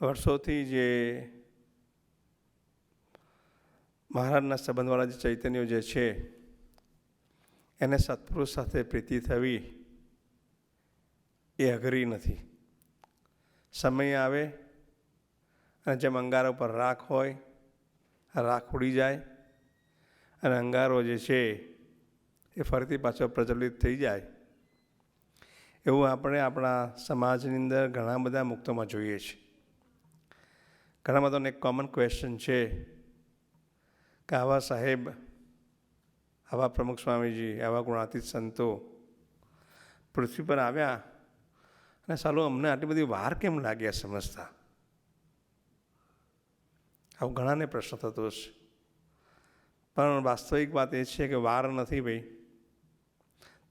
વર્ષોથી જે મહારાજના સંબંધવાળા જે ચૈતન્યો જે છે એને સત્પુરુષ સાથે પ્રીતિ થવી એ અઘરી નથી. સમય આવે અને જેમ અંગારા ઉપર રાખ હોય, રાખ ઉડી જાય અને અંગારો જે છે એ ફરીથી પાછો પ્રજ્વલિત થઈ જાય, એવું આપણે આપણા સમાજની અંદર ઘણા બધા મુક્તોમાં જોઈએ છીએ. ઘણા બધાને એક કોમન ક્વેશ્ચન છે કે આવા સાહેબ, આવા પ્રમુખ સ્વામીજી, આવા ગુણાતીત સંતો પૃથ્વી પર આવ્યા અને સાલું અમને આટલી બધી વાર કેમ લાગ્યા સમજતા? આવું ઘણાને પ્રશ્ન થતો હશે. પણ વાસ્તવિક વાત એ છે કે વાર નથી ભાઈ.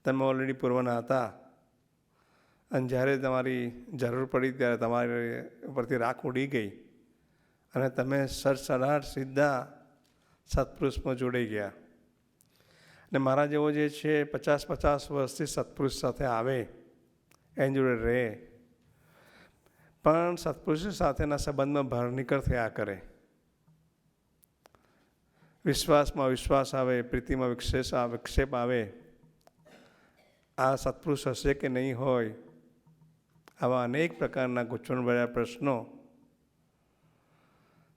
તમે ઓલરેડી પૂર્વના હતા અને જ્યારે તમારી જરૂર પડી ત્યારે તમારી ઉપરથી રાખ ઉડી ગઈ અને તમે સડસડાટ સીધા સત્પુરુષમાં જોડાઈ ગયા. અને મારા જેવો જે છે 50 વર્ષથી સત્પુરુષ સાથે આવે, એની જોડે રહે, પણ સત્પુરુષ સાથેના સંબંધમાં ભર નીકળ થયા કરે. વિશ્વાસમાં વિશ્વાસ આવે, પ્રીતિમાં વિક્ષેપ આવે. આ સત્પુરુષ હશે કે નહીં હોય, આવા અનેક પ્રકારના ગૂંચવણભર્યા પ્રશ્નો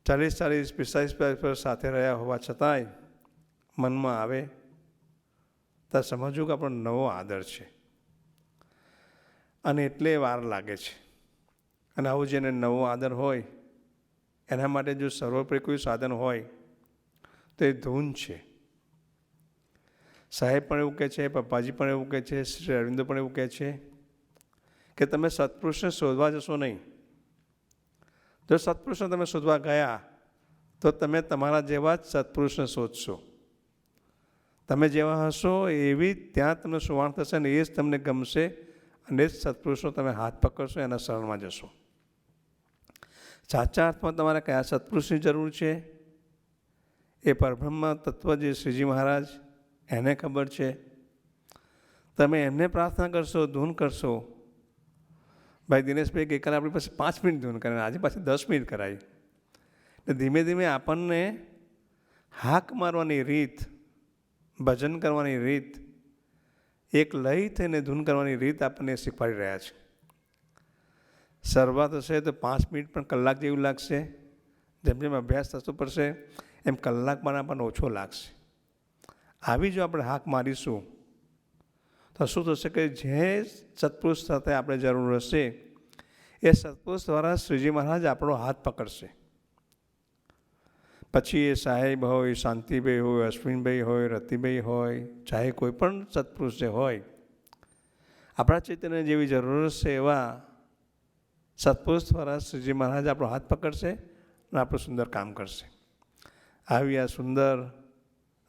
40-45 વર્ષ સાથે રહ્યા હોવા છતાંય મનમાં આવે તો સમજવું કે આપણો નવો આદર છે અને એટલે વાર લાગે છે. અને આવું જેને નવો આદર હોય એના માટે જો સર્વોપરી કોઈ સાધન હોય તો એ ધૂન છે. સાહેબ પણ એવું કહે છે, પપ્પાજી પણ એવું કહે છે, શ્રી અરવિંદો પણ એવું કહે છે કે તમે સત્પુરુષને શોધવા જશો નહીં. જો સત્પુરુષને તમે શોધવા ગયા તો તમે તમારા જેવા જ સત્પુરુષને શોધશો. તમે જેવા હશો એવી ત્યાં તમને સુવાણ થશે ને એ જ તમને ગમશે અને એ જ સત્પુરુષનો તમે હાથ પકડશો, એના શરણમાં જશો. સાચા અર્થમાં તમારે કયા સત્પુરુષની જરૂર છે એ પરબ્રહ્મ તત્વ જે શ્રીજી મહારાજ એને ખબર છે. તમે એમને પ્રાર્થના કરશો, ધૂન કરશો. ભાઈ દિનેશભાઈ ગઈકાલે આપણી પાસે 5 મિનિટ ધૂન કરે, આજે પાછી 10 મિનિટ કરાવી. એટલે ધીમે ધીમે આપણને હાક મારવાની રીત, ભજન કરવાની રીત, એક લય થઈને ધૂન કરવાની રીત આપણને શીખવાડી રહ્યા છે. શરૂઆત હશે તો 5 મિનિટ પણ કલાક જેવું લાગશે. જેમ જેમ અભ્યાસ થતો પડશે એમ કલાકમાં આપણને ઓછો લાગશે. આવી જો આપણે હાક મારીશું તો શું થશે કે જે સત્પુરુષ સાથે આપણે જરૂર હશે એ સત્પુરુષ દ્વારા શ્રીજી મહારાજ આપણો હાથ પકડશે. પછી એ સાહેબ હોય, શાંતિભાઈ હોય, અશ્વિનભાઈ હોય, રતિભાઈ હોય, ચાહે કોઈ પણ સત્પુરુષ જે હોય, આપણા ચૈતન્ય જેવી જરૂર છે એવા સત્પુરુષ દ્વારા શ્રીજી મહારાજ આપણો હાથ પકડશે અને આપણું સુંદર કામ કરશે. આવી આ સુંદર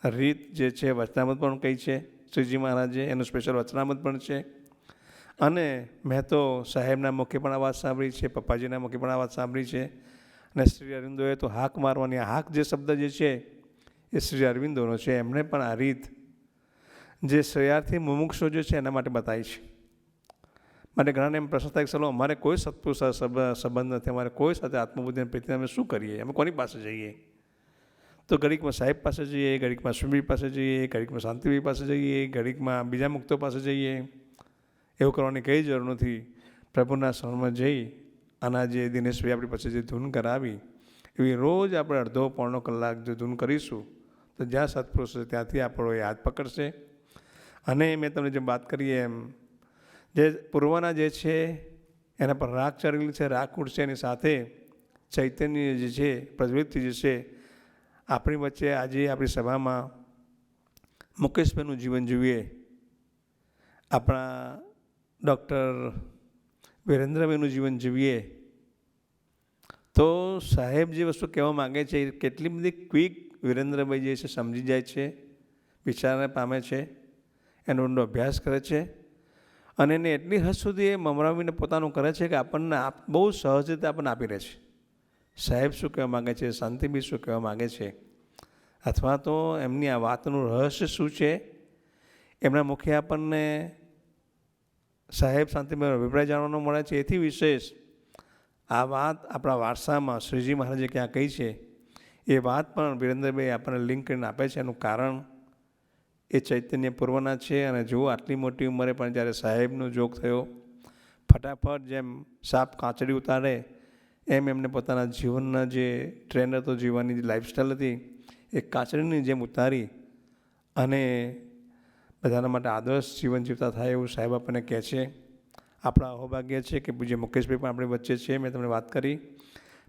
રીત જે છે વચનામૃત પણ કહી છે શ્રીજી મહારાજે, એનું સ્પેશિયલ વચનામૃત પણ છે. અને મેં તો સાહેબના મુખે પણ આ વાત સાંભળી છે, પપ્પાજીના મુખે પણ આ વાત સાંભળી છે. અને શ્રી અરવિંદોએ તો હાક મારવાની, હાક જે શબ્દ જે છે એ શ્રી અરવિંદોનો છે. એમણે પણ આ રીત જે શ્રેયાર્થી મુમુક્ષો જે છે એના માટે બતાવી છે. માટે ઘણાને એમ પ્રશ્ન થાય કે ચલો અમારે કોઈ સત્પુરુષ સંબંધ નથી, અમારે કોઈ સાથે આત્મબુદ્ધિની પ્રીતિ, અમે શું કરીએ, અમે કોની પાસે જઈએ? તો ઘડીકમાં સાહેબ પાસે જઈએ, ઘડીકમાં સુમી પાસે જઈએ, ઘડીકમાં શાંતિભાઈ પાસે જઈએ, ઘડીકમાં બીજા મુક્તો પાસે જઈએ. એવું કરવાની કંઈ જરૂર નથી. પ્રભુના શરણમાં જઈ આના જે દિનેશભાઈ આપણી પાસે જે ધૂન કરાવી એવી રોજ આપણે અડધો પોણો કલાક જો ધૂન કરીશું તો જ્યાં સત્પુરુષ છે ત્યાંથી આપણો એ હાથ પકડશે. અને મેં તમને જે વાત કરી એમ જે પૂર્વના જે છે એના પર રાખ ચડેલી છે, રાખ ઉડશે, એની સાથે ચૈતન્ય જે છે પ્રજ્વલિત જે છે. આપણી વચ્ચે આજે આપણી સભામાં મુકેશભાઈનું જીવન જોઈએ, આપણા ડૉક્ટર વિરેન્દ્રભાઈનું જીવન જીવીએ તો સાહેબ જે વસ્તુ કહેવા માગે છે એ કેટલી બધી ક્વિક વિરેન્દ્રભાઈ જે છે સમજી જાય છે, વિચારને પામે છે, એનો ઊંડો અભ્યાસ કરે છે અને એને એટલી હદ સુધી એ મમરાવીને પોતાનું કરે છે કે આપણને બહુ સહજ રીતે આપણને આપી રહે છે. સાહેબ શું કહેવા માગે છે, શાંતિભાઈ શું કહેવા માગે છે, અથવા તો એમની આ વાતનું રહસ્ય શું છે, એમના મુખે આપણને સાહેબ શાંતિભાઈનો અભિપ્રાય જાણવાનો મળે છે. એથી વિશેષ આ વાત આપણા વારસામાં શ્રીજી મહારાજે ક્યાં કહી છે, એ વાત પણ વિરેન્દ્રભાઈ આપણને લિંક કરીને આપે છે. એનું કારણ એ ચૈતન્ય પૂર્વના છે. અને જુઓ, આટલી મોટી ઉંમરે પણ જ્યારે સાહેબનો જોગ થયો, ફટાફટ જેમ સાપ કાચડી ઉતારે એમ એમને પોતાના જીવનના જે ટ્રેન્ડ હતો, જીવવાની જે લાઈફસ્ટાઈલ હતી, એ કાચડીની જેમ ઉતારી અને બધાના માટે આદર્શ જીવન જીવતા થાય એવું સાહેબ આપણને કહે છે. આપણા અહોભાગ્ય છે કે પૂજ્ય મુકેશભાઈ પણ આપણી વચ્ચે છે. મેં તમને વાત કરી,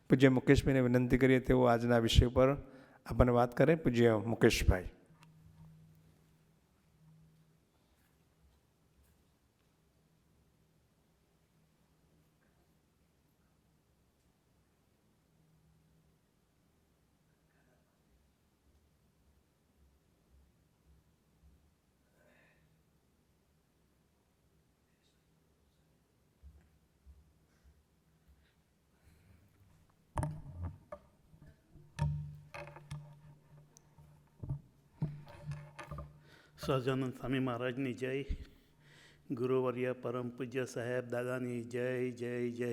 પૂજ્ય મુકેશભાઈને વિનંતી કરીએ તેઓ આજના વિષય પર આપણને વાત કરે. પૂજ્ય મુકેશભાઈ. સહજાનંદ સ્વામી મહારાજની જય, ગુરુવર્ય પરમ પૂજ્ય સાહેબ દાદાની જય જય જય.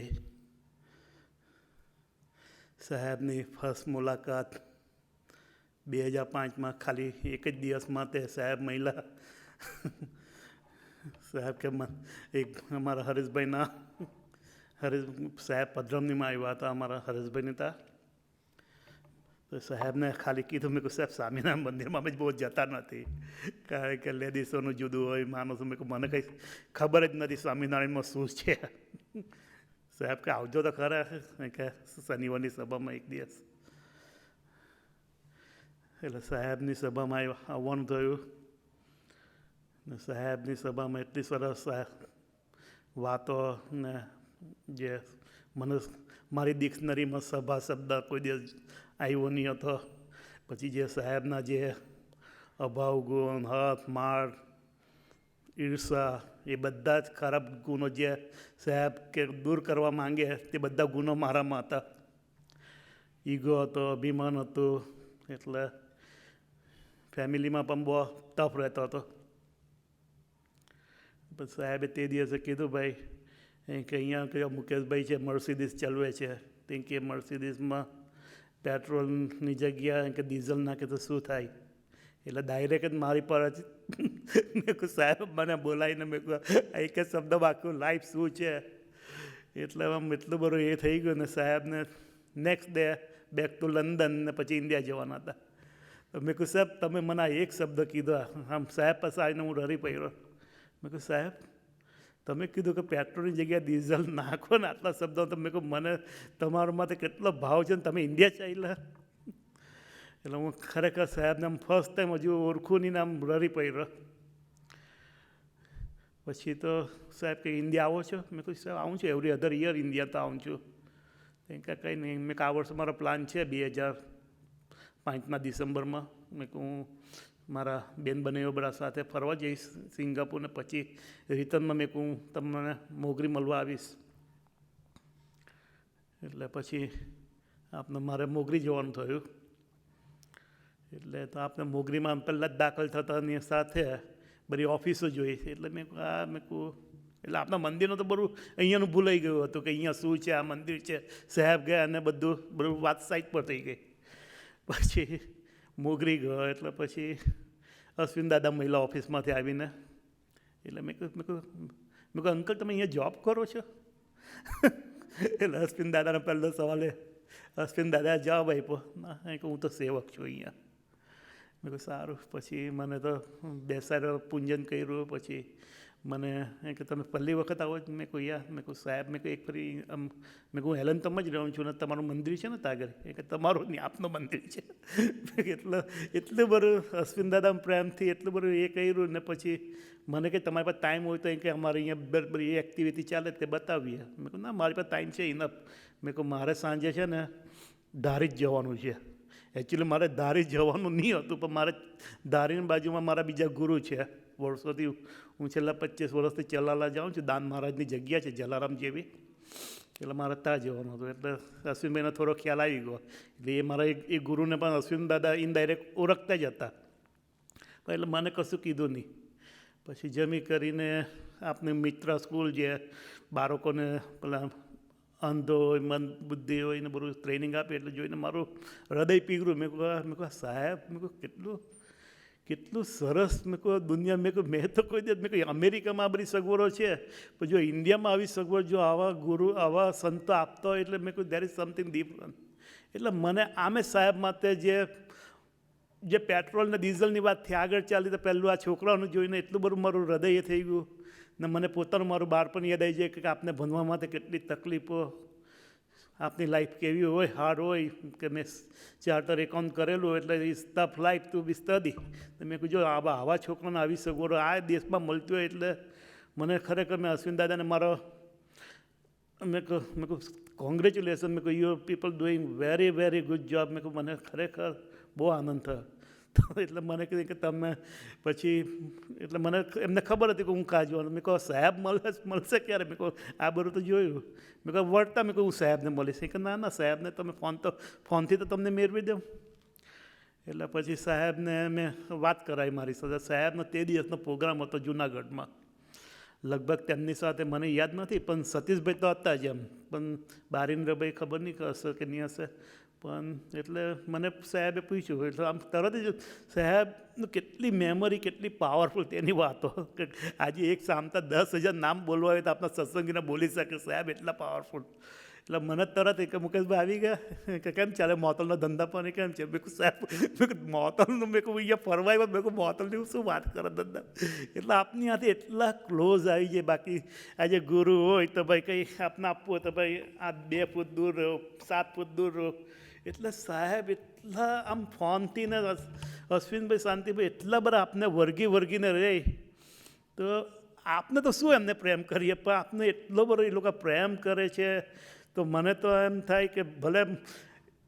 સાહેબની ફર્સ્ટ મુલાકાત 2005માં, ખાલી એક જ દિવસમાં તે સાહેબ મહિલા સાહેબ કે એક અમારા હરેશભાઈના સાહેબ પધરામણીમાં આવ્યા હતા, અમારા હરેશભાઈને હતા. તો સાહેબને ખાલી કીધું, મેં કહું સાહેબ સ્વામિનારાયણ મંદિરમાં જ બહુ જતા નથી, કારણ કે લેડીસોનું જુદું હોય, માણસો. મેં કહું મને કંઈ ખબર જ નથી સ્વામિનારાયણમાં શું છે. સાહેબ કે આવજો તો ખરા, કે શનિવારની સભામાં એક દિવસ. એટલે સાહેબની સભામાં આવવાનું થયું. ને સાહેબની સભામાં એટલી સરસ વાતો ને જે મને મારી ડિક્શનરીમાં સભા શબ્દ કોઈ દિવસ આવ્યો નહીં હતો. પછી જે સાહેબના જે અભાવ ગુણ, હથ માળ, ઈર્ષા, એ બધા જ ખરાબ ગુણો જે સાહેબ કે દૂર કરવા માંગે, તે બધા ગુણો મારામાં હતા. ઈગો હતો, અભિમાન હતું, એટલે ફેમિલીમાં પણ બહુ ટફ રહેતો હતો. પછી સાહેબે તે દિવસે કીધું, ભાઈ કે અહીંયા કયો મુકેશભાઈ છે મર્સિડીઝ ચલાવે છે, તે કે મર્સિડીઝમાં પેટ્રોલની જગ્યા કે ડીઝલ નાખે તો શું થાય. એટલે ડાયરેક્ટ જ મારી પર જ મેં કહું સાહેબ મને બોલાવીને મેં કહું એક જ શબ્દમાં આખું લાઈફ શું છે. એટલે આમ એટલું બધું એ થઈ ગયું. ને સાહેબને next day back to London, ને પછી ઇન્ડિયા જવાના હતા. તો મેં કહું સાહેબ તમે મને આ એક શબ્દ કીધો, આમ સાહેબ પાસે આવીને હું રડી પડ્યો. મેં કહું સાહેબ તમે કીધું કે પેટ્રોલની જગ્યાએ ડીઝલ નાખો ને, આટલા શબ્દો. તો મેં કહું મને તમારામાં તો કેટલો ભાવ છે ને તમે ઇન્ડિયા ચાલ્યા. એટલે હું ખરેખર સાહેબને આમ ફર્સ્ટ ટાઈમ હજુ ઓળખું નહીં ને આમ રડી પડ્યો. પછી તો સાહેબ કે ઇન્ડિયા આવો છો? મેં કહ્યું સાહેબ આવું છું, એવરી અધર યર ઇન્ડિયા તો આવું છું. કે કંઈ નહીં. મેં આ વર્ષ મારો પ્લાન છે 2005ના ડિસેમ્બરમાં. મેં કહું મારા બેન બનેઓ બધા સાથે ફરવા જઈશ સિંગાપુર, ને પછી રિટર્નમાં મેં કહું તમને મોગરી મળવા આવીશ. એટલે પછી આપને મારે મોગરી જવાનું થયું. એટલે તો આપણે મોગરીમાં પહેલાં જ દાખલ થતાની સાથે બધી ઓફિસો જોઈ. એટલે મેં કહું એટલે આપણા મંદિરનું તો બધું અહીંયાનું ભૂલાઈ ગયું હતું કે અહીંયા શું છે, આ મંદિર છે. સાહેબ ગયા અને બધું વાત સાઈડ પર થઈ ગઈ. પછી મોગરી ગયો. એટલે પછી અશ્વિન દાદા મહિલા ઓફિસમાંથી આવીને એટલે મેં કહું અંકલ તમે અહીંયા જોબ કરો છો? એટલે અશ્વિન દાદાનો પહેલો સવાલ અશ્વિન દાદાએ જવાબ આપ્યો, ના કે હું તો સેવક છું અહીંયા. મેં કહું સારું. પછી મને તો બેસાડ્યો, પૂજન કર્યું. પછી મને કે તમે પહેલી વખત આવો? મેં કહું યા. મેં કહું સાહેબ મેં કહું એક ફરી મેં કહું હેલન તમે જ રહું છું ને તમારું મંદિર છે ને તાગર? એ કે તમારું નહીં, આપનું મંદિર છે. એટલું બધું અશ્વિન દાદા પ્રેમથી એટલું બધું એ કર્યું. ને પછી મને કે તમારી પાસે ટાઈમ હોય તો કે અમારે અહીંયા બધી એક્ટિવિટી ચાલે તે બતાવીએ. મેં કહું ના મારી પાસે ટાઈમ છે ઇનફ. મેં કહું મારે સાંજે છે ને ધારી જ જવાનું છે. એકચ્યુઅલી મારે ધારી જવાનું નહીં હતું, પણ મારે ધારીની બાજુમાં મારા બીજા ગુરુ છે. વર્ષોથી હું છેલ્લા 25 વર્ષથી ચલાલા જાઉં છું. દાન મહારાજની જગ્યા છે જલારામ જેવી, એટલે મારે ત્યાં જવાનું હતું. એટલે અશ્વિનભાઈને થોડો ખ્યાલ આવી ગયો. એટલે એ મારા એ ગુરુને પણ અશ્વિન દાદા ઇનડાયરેક્ટ ઓળખતા જ હતા. એટલે મને કશું કીધું નહીં. પછી જમી કરીને આપની મિત્ર સ્કૂલ જે બાળકોને પેલા અંધો હોય, મન બુદ્ધિ હોય ને બધું ટ્રેનિંગ આપે એટલે જોઈને મારું હૃદય પીગળ્યું. મેં કહું સાહેબ, મેં કહું કેટલું સરસ, મેં કહું દુનિયા, મેં તો કોઈ દિવસ, મેં કહું અમેરિકામાં આ બધી સગવડો છે, પણ જો ઇન્ડિયામાં આવી સગવડ જો આવા ગુરુ આવા સંતો આપતા હોય એટલે મેં કહું દેર ઇઝ સમથિંગ ડિફરન્ટ. એટલે મને આમે સાહેબ માટે જે પેટ્રોલ ને ડીઝલની વાતથી આગળ ચાલી તો પહેલું આ છોકરાઓનું જોઈને એટલું બધું મારું હૃદય થઈ ગયું ને મને પોતાનું મારું બાળપણ યાદ આવી જાય કે આપને ભણવા માટે કેટલી તકલીફો, આપની લાઈફ કેવી હોય, હાર્ડ હોય, કે મેં ચાર્ટર એકાઉન્ટ કરેલું એટલે is tough life to be study. મેં કહ્યું જો આવા છોકરાને આવી સગવડો આ દેશમાં મળતી હોય એટલે મને ખરેખર મેં અશ્વિન દાદાને મારો મેં કહું કોંગ્રેચ્યુલેશન. મેં કહ્યું you people doing very very good job. મેં કહું મને ખરેખર બહુ આનંદ થયો. એટલે મને કીધું કે તમે પછી એટલે મને એમને ખબર હતી કે હું કાં જોવાનું. મેં કહું સાહેબ મળશે ક્યારે? મેં કહું આ બધું તો જોયું. મેં કહું વળતા મેં કહું હું સાહેબને મળીશ. કે ના સાહેબને તમે ફોનથી તો તમને મેળવી દઉં. એટલે પછી સાહેબને મેં વાત કરાવી મારી સાથે. સાહેબનો તે દિવસનો પ્રોગ્રામ હતો જુનાગઢમાં. લગભગ તેમની સાથે મને યાદ નથી પણ સતીશભાઈ તો હતા જ એમ, પણ બારીન્દ્રભાઈ ખબર નહીં હશે કે નહીં હશે. પણ એટલે મને સાહેબે પૂછ્યું એટલે આમ તરત જ સાહેબનું કેટલી મેમરી કેટલી પાવરફુલ તેની વાતો કે આજે એક સામતા 10,000 નામ બોલવા હોય તો આપણા સત્સંગીને બોલી શકે. સાહેબ એટલા પાવરફુલ. એટલે મને તરત કે મુકેશભાઈ આવી ગયા કે કેમ ચાલે મોતલનો ધંધા પણ કેમ છે? મેં કહું સાહેબ મોતલનું મેં કહું અહીંયા ફરવાય મેં કહું મોતલની શું વાત કરે ધંધા. એટલે આપની હાથે એટલા ક્લોઝ આવી જાય. બાકી આજે ગુરુ હોય તો ભાઈ કંઈ આપને આપવું હોય તો ભાઈ આ 2 ફૂટ દૂર રહો, 7 ફૂટ દૂર રહો. એટલે સાહેબ એટલા આમ ફોનથી ને અશ્વિનભાઈ શાંતિભાઈ એટલા બધા આપને વર્ગીને રહે તો આપને તો શું એમને પ્રેમ કરીએ, પણ આપને એટલો બધો એ લોકો પ્રેમ કરે છે. તો મને તો એમ થાય કે ભલે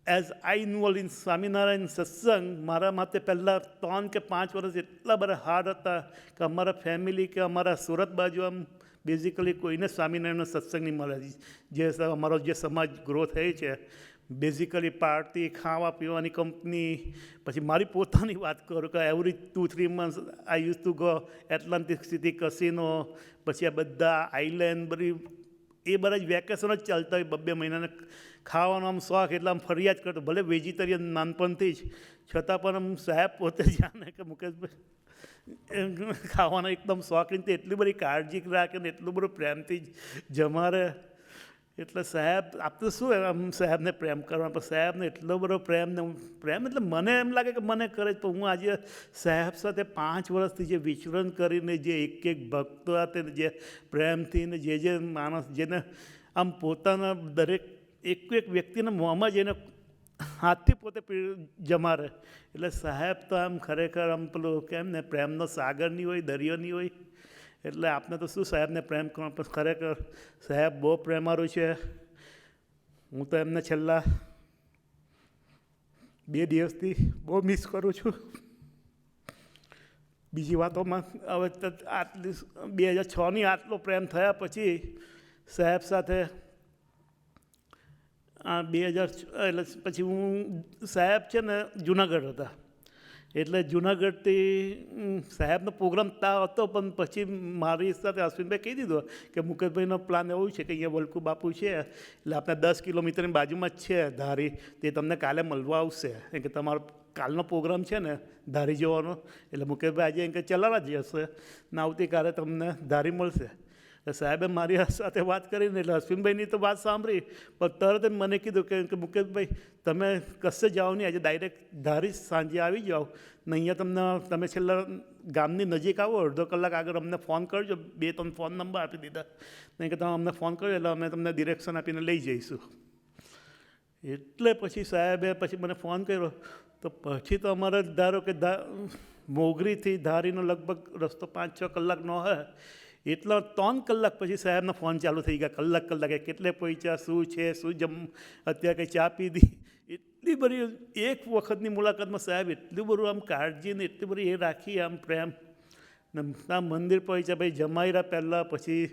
as I involve in Swaminarayan સત્સંગ મારા માટે પહેલાં 3 કે 5 વર્ષ એટલા બધા હાર્ડ હતા કે અમારા ફેમિલી કે અમારા સુરત બાજુ આમ બેઝિકલી કોઈને સ્વામિનારાયણનો સત્સંગ નહીં મળે. જે અમારો જે સમાજ ગ્રો થઈ છે બેઝિકલી પાર્ટી, ખાવા પીવાની કંપની. પછી મારી પોતાની વાત કરું કે every 2-3 months I use to go Atlantic city casino, પછી આ બધા આઈલેન્ડ બધી એ બધા જ વેકેશન જ ચાલતા હોય 2 મહિનાને. ખાવાનો આમ શોખ એટલે આમ ફરિયાદ કરતો, ભલે વેજીટેરિયન નાનપણથી જ, છતાં પણ આમ સાહેબ પોતે જાણે કે મુકેશભાઈ ખાવાનો એકદમ શોખીન તે એટલી બધી કાળજી રાખે ને એટલું બધું પ્રેમથી જ જમારે. એટલે સાહેબ આપણે શું આમ સાહેબને પ્રેમ કરવા, પણ સાહેબને એટલો બધો પ્રેમ એટલે મને એમ લાગે કે મને કરે. તો હું આજે સાહેબ સાથે 5 વર્ષથી જે વિચરણ કરીને જે એક ભક્તો સાથે જે પ્રેમથી ને જે માણસ જેને આમ પોતાના દરેક એક વ્યક્તિના મોંમાં જઈને હાથથી પોતે જમારે. એટલે સાહેબ તો આમ ખરેખર આમ પેલું કેમ ને પ્રેમનો સાગર નહીં હોય, દરિયો નહીં હોય. એટલે આપણે તો શું સાહેબને પ્રેમ કરવા, પણ ખરેખર સાહેબ બહુ પ્રેમારું છે. હું તો એમને છેલ્લા 2 દિવસથી બહુ મિસ કરું છું. બીજી વાતોમાં હવે આટલી 2006ની આટલો પ્રેમ થયા પછી સાહેબ સાથે 2000 એટલે પછી હું સાહેબ છે ને જુનાગઢ હતા. એટલે જુનાગઢથી સાહેબનો પ્રોગ્રામ ત્યાં હતો પણ પછી મારી સાથે અશ્વિનભાઈ કહી દીધું કે મુકેશભાઈનો પ્લાન એવું છે કે અહીંયા વલકુ બાપુ છે એટલે આપણે 10 કિલોમીટરની બાજુમાં જ છે ધારી, તે તમને કાલે મળવા આવશે. કે તમારો કાલનો પ્રોગ્રામ છે ને ધારી જવાનો, એટલે મુકેશભાઈ આજે એમ કે ચલાવવા જ હશે ને આવતીકાલે તમને ધારી મળશે. એટલે સાહેબે મારી સાથે વાત કરીને એટલે અશ્વિનભાઈની તો વાત સાંભળી પણ તરત જ મને કીધું કે મુકેશભાઈ તમે કશે જાઓ નહીં, આજે ડાયરેક્ટ ધારી સાંજે આવી જાઓ ને અહીંયા તમે છેલ્લા ગામની નજીક આવો, અડધો કલાક આગળ અમને ફોન કરજો. 2-3 ફોન નંબર આપી દીધા નહીં કે તમે અમને ફોન કરજો એટલે અમે તમને ડિરેક્શન આપીને લઈ જઈશું. એટલે પછી સાહેબે પછી મને ફોન કર્યો તો પછી તો અમારે ધારો કે મોગરીથી ધારીનો લગભગ રસ્તો 5-6 કલાકનો હોય. એટલા 3 કલાક પછી સાહેબના ફોન ચાલુ થઈ ગયા, કલાકે કેટલે પહોંચ્યા, શું છે, શું અત્યારે કંઈ ચા પીધી. એટલી બધી એક વખતની મુલાકાતમાં સાહેબ એટલું બધું આમ કાળજી ને એટલી બધી એ રાખી આમ પ્રેમ ને આમ મંદિર પહોંચ્યા ભાઈ જમાયરા પહેલાં, પછી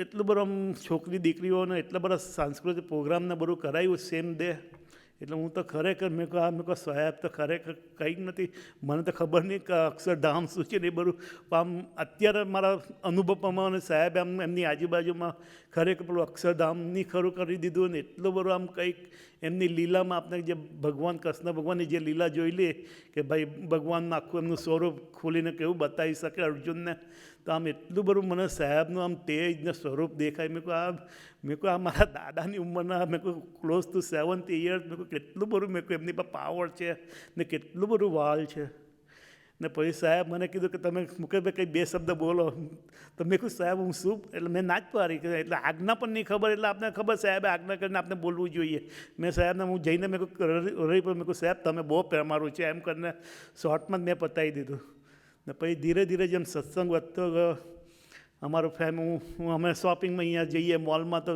એટલું બધું આમ છોકરી દીકરીઓને એટલા બધા સાંસ્કૃતિક પ્રોગ્રામને બધું કરાવ્યું સેમ ડે. એટલે હું તો ખરેખર મેં કહું સાહેબ તો ખરેખર કંઈ નથી, મને તો ખબર નહીં કે અક્ષરધામ શું છે ને એ બધું. આમ અત્યારે મારા અનુભવ પ્રમાણે સાહેબ એમની આજુબાજુમાં ખરેખર પેલું અક્ષરધામની ખરું કરી દીધું ને એટલું બધું આમ કંઈક એમની લીલામાં આપણે જે ભગવાન કૃષ્ણ ભગવાનની જે લીલા જોઈ લે કે ભાઈ ભગવાનનું આખું એમનું સ્વરૂપ ખોલીને કેવું બતાવી શકે અર્જુનને, તો આમ એટલું બધું મને સાહેબનું આમ તેજ ને સ્વરૂપ દેખાય. મેં કહું આ મારા દાદાની ઉંમરના મેં કહું ક્લોઝ ટુ 70 યર્સ, મેં કહું કેટલું બધું મેં કહું એમની પર પાવર છે ને કેટલું બધું વાલ છે. ને પછી સાહેબ મને કીધું કે તમે મુકેશભાઈ કંઈ 2 શબ્દ બોલો. તો મેં કહું સાહેબ હું શું, એટલે મેં ના જ પાડી કે એટલે આજ્ઞા પણ નહીં ખબર, એટલે આપણે ખબર સાહેબે આજ્ઞા કરીને આપણે બોલવું જોઈએ. મેં સાહેબને હું જઈને મેં કહું રહી પર મેં કહું સાહેબ તમે બહુ પ્રેમારું છે એમ કરીને શોર્ટમાં જ મેં પતાવી દીધું. ને પછી ધીરે ધીરે જેમ સત્સંગ વધતો ગયો, અમારું અમે શોપિંગમાં અહીંયા જઈએ મોલમાં, તો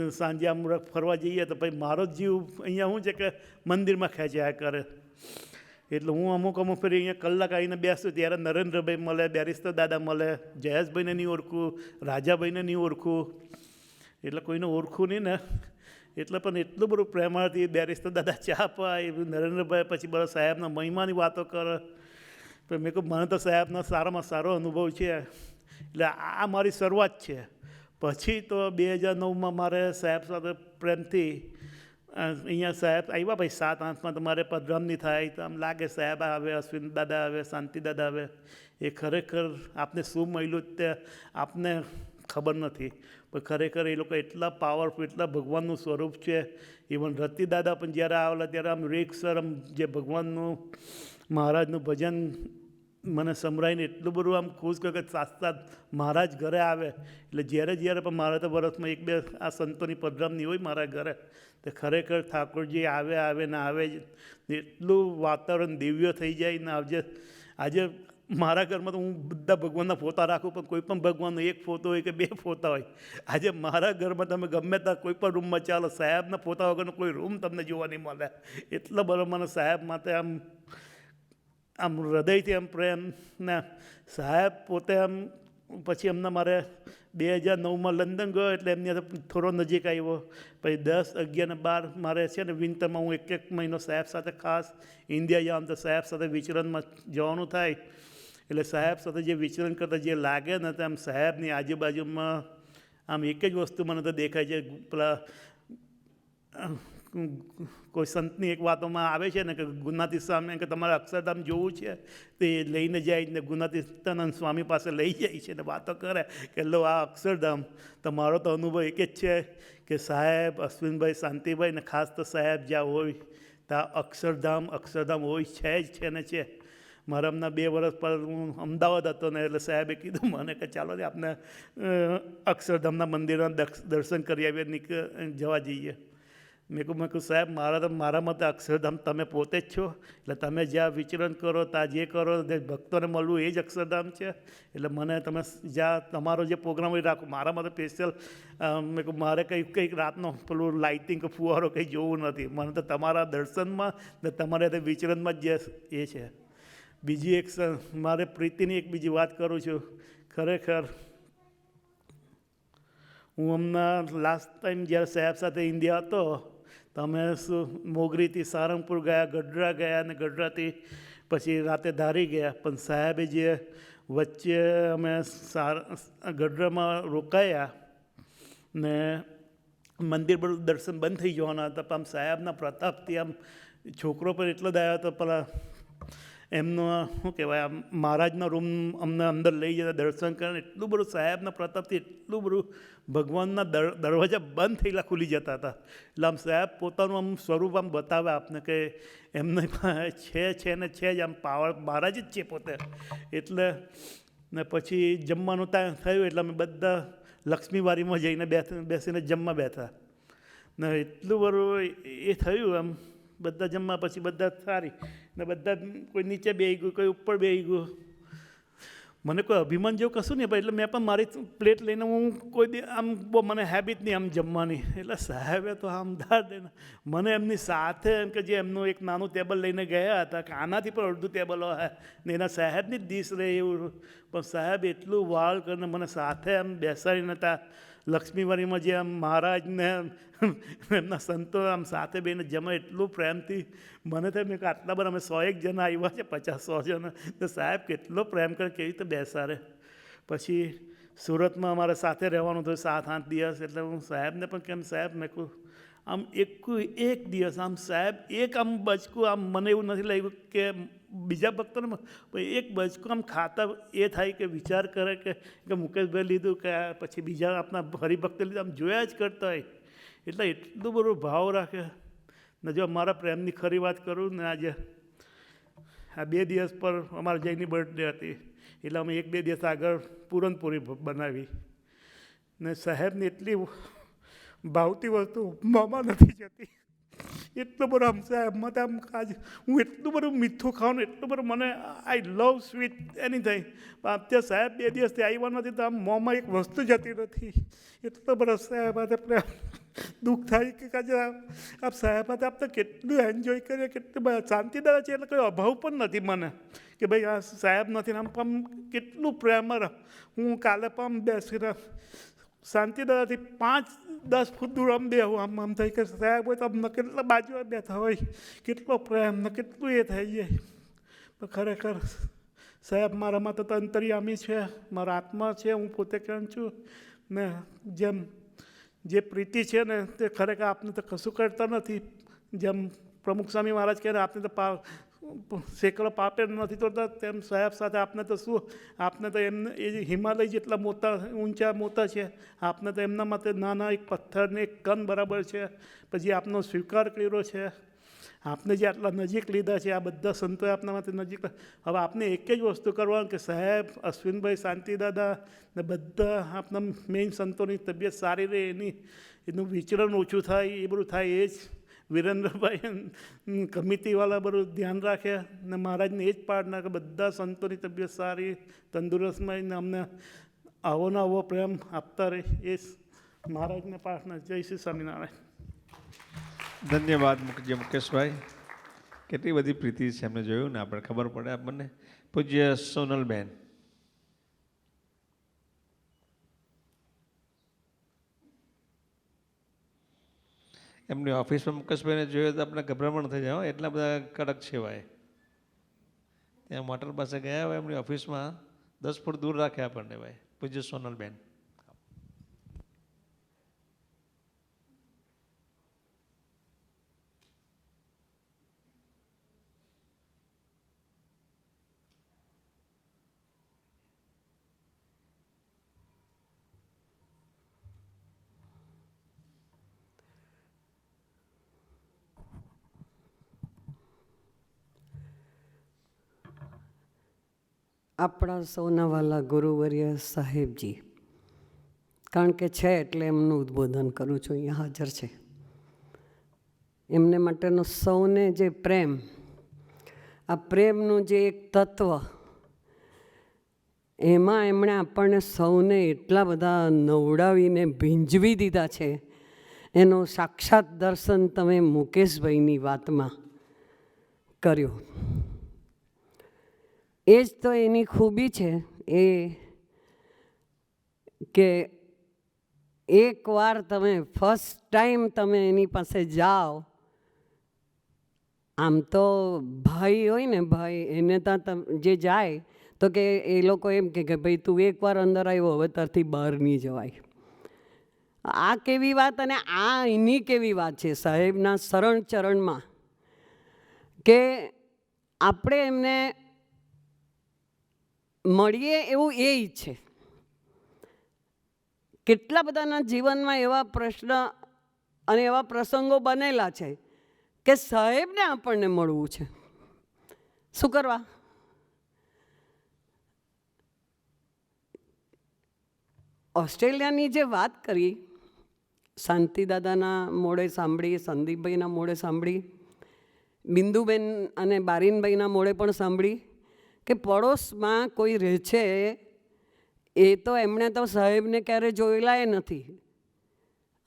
સાંજે આમ ફરવા જઈએ તો પછી મારો જ જીવ અહીંયા શું છે કે મંદિરમાં ખેંચ્યા કરે. એટલે હું અમુક ફરી અહીંયા કલાક આવીને બેસું ત્યારે નરેન્દ્રભાઈ મળે, બેરિસ્ટર દાદા મળે, જયેશભાઈને નહીં ઓળખું, રાજાભાઈને નહીં ઓળખું, એટલે કોઈને ઓળખું નહીં ને. એટલે પણ એટલું બધું પ્રેમાથી બેરિસ્ટર દાદા ચા પાય, નરેન્દ્રભાઈ પછી બધા સાહેબના મહિમાની વાતો કરે. પણ મેં કહું મને તો સાહેબનો સારામાં સારો અનુભવ છે. એટલે આ મારી શરૂઆત છે. પછી તો 2009માં મારે સાહેબ સાથે પ્રેમથી અહીંયા સાહેબ આવ્યા ભાઈ 7-8માં તમારે પધરામણી થાય તો આમ લાગે સાહેબ આવે, અશ્વિન દાદા આવે, શાંતિ દાદા આવે. એ ખરેખર આપને શું મળ્યું તે આપને ખબર નથી, પણ ખરેખર એ લોકો એટલા પાવરફુલ, એટલા ભગવાનનું સ્વરૂપ છે. ઇવન રતિ દાદા પણ જ્યારે આવેલા ત્યારે આમ રીક્ષર આમ જે ભગવાનનું મહારાજનું ભજન મને સંભળાઈને એટલું બધું આમ ખુશ કે સાક્ષાત મહારાજ ઘરે આવે. એટલે જ્યારે પણ મારે તો વર્ષમાં 1-2 આ સંતોની પધરામણી હોય મારા ઘરે, તો ખરેખર ઠાકોરજી આવે ને આવે જ એટલું વાતાવરણ દિવ્ય થઈ જાય ને. આજે મારા ઘરમાં તો હું બધા ભગવાનના ફોટા રાખું, પણ કોઈ પણ ભગવાનનો 1 ફોટો હોય કે 2 ફોટા હોય. આજે મારા ઘરમાં તમે ગમે ત્યાં કોઈ પણ રૂમમાં ચાલો, સાહેબના ફોટા વગરનો કોઈ રૂમ તમને જોવા નહીં મળે. એટલો બધો મને સાહેબ માટે આમ હૃદયથી આમ પ્રેમ ને. સાહેબ પોતે આમ પછી એમના મારે 2009માં લંડન ગયો એટલે એમની થોડો નજીક આવ્યો. પછી 10, 11 ને 12 મારે છે ને વિન્ટરમાં હું 1 મહિનો સાહેબ સાથે ખાસ ઇન્ડિયા જાઉં તો સાહેબ સાથે વિચરણમાં જવાનું થાય. એટલે સાહેબ સાથે જે વિચરણ કરતાં જે લાગે ને તો આમ સાહેબની આજુબાજુમાં આમ એક જ વસ્તુ મને તો દેખાય છે. પેલા કોઈ સંતની એક વાતોમાં આવે છે ને કે ગુનાતીત સ્વામી કે તમારે અક્ષરધામ જોવું છે તો એ લઈને જાય ને ગુનાતીતાનંદ સ્વામી પાસે લઈ જાય છે ને વાતો કરે કે લો આ અક્ષરધામ. તો મારો તો અનુભવ એક જ છે કે સાહેબ, અશ્વિનભાઈ, શાંતિભાઈ ને ખાસ તો સાહેબ જ્યાં હોય ત્યાં અક્ષરધામ હોય છે ને છે. મારા હમણાં 2 વર્ષ પર હું અમદાવાદ હતો ને એટલે સાહેબે કીધું મને કે ચાલો ને આપણે અક્ષરધામના મંદિરના દર્શન કરી આવીએ, જવા જઈએ. મેં કહું સાહેબ મારા મતે અક્ષરધામ તમે પોતે જ છો. એટલે તમે જ્યાં વિચરણ કરો ત્યાં જે કરો ભક્તોને મળવું એ જ અક્ષરધામ છે. એટલે મને તમે જ્યાં તમારો જે પ્રોગ્રામ હોય રાખો, મારા માટે સ્પેશિયલ મેં કહું મારે કંઈક રાતનો પેલું લાઇટિંગ કે ફુવારો કંઈ જોવું નથી. મને તો તમારા દર્શનમાં ને તમારે વિચરણમાં જ જે એ છે. બીજી એક મારે પ્રીતિની એક બીજી વાત કરું છું. ખરેખર હું હમણાં લાસ્ટ ટાઈમ જ્યારે સાહેબ સાથે ઇન્ડિયા હતો તો અમે મોગરીથી સારંગપુર ગયા, ગઢડા ગયા અને ગઢડાથી પછી રાતે ધારી ગયા. પણ સાહેબે જે વચ્ચે અમે ગઢડામાં રોકાયા ને મંદિર બધું દર્શન બંધ થઈ જવાના હતા, પણ આમ સાહેબના પ્રતાપથી આમ છોકરો પર એટલો જ આવ્યો હતો. પેલા એમનો શું કહેવાય આમ મહારાજનો રૂમ અમને અંદર લઈ જતા દર્શન કરીને એટલું બધું સાહેબના પ્રતાપથી એટલું બધું ભગવાનના દરવાજા બંધ થયેલા ખુલી જતા હતા. એટલે આમ સાહેબ પોતાનું આમ સ્વરૂપ આમ બતાવે આપને કે એમને છે ને છે જ આમ પાવર મહારાજ જ છે પોતે. એટલે ને પછી જમવાનું ત્યાં થયું એટલે અમે બધા લક્ષ્મીવારીમાં જઈને બેસીને જમવા બેઠા ને એટલું બધું એ થયું. આમ બધા જમવા પછી બધા સારી ને બધા કોઈ નીચે બેસી ગયું, કોઈ ઉપર બેસી ગયું. મને કોઈ અભિમાન જેવું કશું નહીં, એટલે મેં પણ મારી પ્લેટ લઈને હું કોઈ આમ બહુ મને હેબિટ નહીં આમ જમવાની. એટલે સાહેબે તો આમ ધાર દઈને મને એમની સાથે એમ કે જે એમનું એક નાનું ટેબલ લઈને ગયા હતા કે આનાથી પણ અડધું ટેબલ હોય ને એના સાહેબની જ ડીશ રહે એવું. પણ સાહેબ એટલું વાળ કરીને મને સાથે એમ બેસાડીને ત્યાં લક્ષ્મીવાડીમાં જે આમ મહારાજને એમના સંતો આમ સાથે બેને જમે એટલું પ્રેમથી મને તો મેં કહ્યું આટલા બધા અમે 101 જણા આવ્યા છે, 50-100 જણા, તો સાહેબ કેટલો પ્રેમ કરે, કેવી રીતે બેસાડે. પછી સુરતમાં અમારે સાથે રહેવાનું થયું 7-8 દિવસ. એટલે હું સાહેબને પણ કેમ સાહેબ મેં કહું આમ એક દિવસ આમ સાહેબ એક આમ બચકું આમ મને એવું નથી લાગ્યું કે બીજા ભક્તોને એક બચકું આમ ખાતા એ થાય કે વિચાર કરે કે મુકેશભાઈ લીધું કે પછી બીજા આપણા હરિભક્તો લીધું, આમ જોયા જ કરતા હોય. એટલે એટલું બધું ભાવ રાખે ને. જો મારા પ્રેમની ખરી વાત કરું ને, આજે આ 2 દિવસ પર અમારા જયની બર્થડે હતી, એટલે અમે 1-2 દિવસ આગળ પૂરણપૂરી બનાવી ને સાહેબની એટલી ભાવતી વસ્તુ ઉપમામાં નથી જતી. એટલું બધું આમ સાહેબ મને આમ આજે હું એટલું બધું મીઠું ખાઉં ને એટલું બધું મને આઈ લવ સ્વીટ એનીથિંગ. અત્યારે સાહેબ 2 દિવસથી આવ્યા નથી તો આમ મોંમાં એક વસ્તુ જતી નથી. એટલો બધો સાહેબ હાથે પ્રેમ દુઃખ થાય કે આજે આપ સાહેબ હાથે આપણે કેટલું એન્જોય કરીએ, કેટલું શાંતિદાયક છે. એટલે કોઈ અભાવ પણ નથી મને કે ભાઈ આ સાહેબ નથી ને આમ કેટલું પ્રેમ. હું કાલે પણ બેસીને શાંતિદાયકથી 5-10 ફૂટ દૂર આમ બેહું, આમ થઈ કે સાહેબ હોય તો અમને કેટલા બાજુ બેઠા હોય, કેટલો પ્રેમ ને કેટલું એ થઈ જાય. પણ ખરેખર સાહેબ મારા માટે તો અંતર્યામી છે, મારા આત્મા છે, હું પોતે કેમ છું ને. જેમ જે પ્રીતિ છે ને તે ખરેખર આપને તો કશું કરતા નથી. જેમ પ્રમુખ સ્વામી મહારાજ કહે આપને તો શેકડો પાપે નથી તોડતા, તેમ સાહેબ સાથે આપને તો શું, આપને તો એમને એ હિમાલય જેટલા ઊંચા મોટા છે, આપને તો એમના માટે નાના એક પથ્થરને એક કણ બરાબર છે. પછી આપનો સ્વીકાર કર્યો છે, આપને જે આટલા નજીક લીધા છે, આ બધા સંતોએ આપના માટે નજીક. હવે આપને એક જ વસ્તુ કરવાનું કે સાહેબ, અશ્વિનભાઈ, શાંતિદાદા ને બધા આપના મેઇન સંતોની તબિયત સારી રહે, એનું વિચરણ ઓછું થાય, એ બધું થાય. એ જ વિરેન્દ્રભાઈ કમિટીવાળા બધું ધ્યાન રાખે ને મહારાજને એ જ પ્રાર્થના કે બધા સંતોની તબિયત સારી તંદુરસ્તમાં ને અમને આવો ને આવો પ્રેમ આપતા રહે. એ મહારાજને પ્રાર્થના. જય શ્રી સ્વામિનારાયણ. ધન્યવાદ મુકેશભાઈ. કેટલી બધી પ્રીતિ છે એમને જોયું ને, આપણે ખબર પડે આપણને. પૂજ્ય સોનલબેન. એમની ઓફિસમાં મુકેશભાઈને જોયું તો આપણે ગભરામણ થઈ જાય, એટલા બધા કડક છે ભાઈ. ત્યાં મોટર પાસે ગયા હોય એમની ઓફિસમાં 10 ફૂટ દૂર રાખે આપણને ભાઈ. પૂજ્ય સોનલબેન. આપણા સૌના વાલા ગુરુવર્ય સાહેબજી, કારણ કે છે એટલે એમનું ઉદ્બોધન કરું છું, અહીંયા હાજર છે. એમને માટેનો સૌને જે પ્રેમ, આ પ્રેમનું જે એક તત્વ, એમાં એમણે આપણને સૌને એટલા બધા નવડાવીને ભીંજવી દીધા છે. એનું સાક્ષાત દર્શન તમે મુકેશભાઈની વાતમાં કર્યું. એ જ તો એની ખૂબી છે, એ કે એકવાર તમે ફર્સ્ટ ટાઈમ તમે એની પાસે જાઓ. આમ તો ભાઈ હોય ને, ભાઈ એને ત્યાં જે જાય તો કે એ લોકો એમ કે ભાઈ તું એકવાર અંદર આવ્યો હવે તારથી બહાર નહીં જવાય. આ કેવી વાત, અને આ એની કેવી વાત છે સાહેબના શરણ ચરણમાં, કે આપણે એમને મળીએ એવું એ ઈચ્છે. કેટલા બધાના જીવનમાં એવા પ્રશ્ન અને એવા પ્રસંગો બનેલા છે કે સાહેબને આપણને મળવું છે. શું કરવા? ઓસ્ટ્રેલિયાની જે વાત કરી, શાંતિદાદાના મોડે સાંભળી, સંદીપભાઈના મોડે સાંભળી, બિંદુબેન અને બારીનભાઈના મોડે પણ સાંભળી કે પડોશમાં કોઈ રહે છે, એ તો એમણે તો સાહેબને ક્યારે જોયેલા નથી,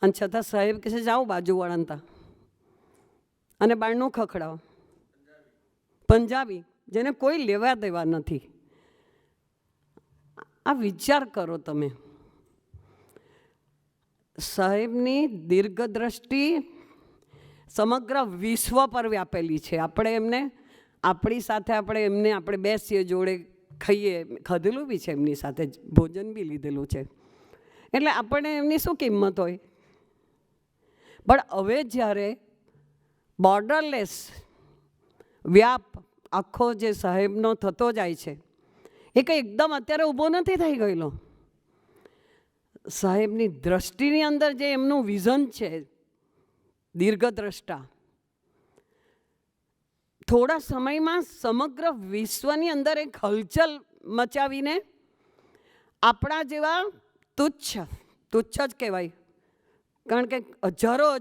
અને છતાં સાહેબ કહે છે જાઓ બાજુવાળાને તા અને બારણું ખખડાવો. પંજાબી, જેને કોઈ લેવા દેવા નથી. આ વિચાર કરો તમે. સાહેબની દીર્ઘદ્રષ્ટિ સમગ્ર વિશ્વ પર વ્યાપેલી છે. આપણે એમને આપણી સાથે આપણે બેસીએ, જોડે ખાઈએ, ખાધેલું બી છે, એમની સાથે ભોજન બી લીધેલું છે. એટલે આપણને એમની શું કિંમત હોય. પણ હવે જ્યારે બોર્ડરલેસ વ્યાપ આખો જે સાહેબનો થતો જાય છે, એ કંઈ એકદમ અત્યારે ઊભો નથી થઈ ગયેલો. સાહેબની દ્રષ્ટિની અંદર જે એમનું વિઝન છે, દીર્ઘદ્રષ્ટા, થોડા સમયમાં સમગ્ર વિશ્વની અંદર એક હલચલ મચાવીને આપણા જેવા તુચ્છ જ કહેવાય, કારણ કે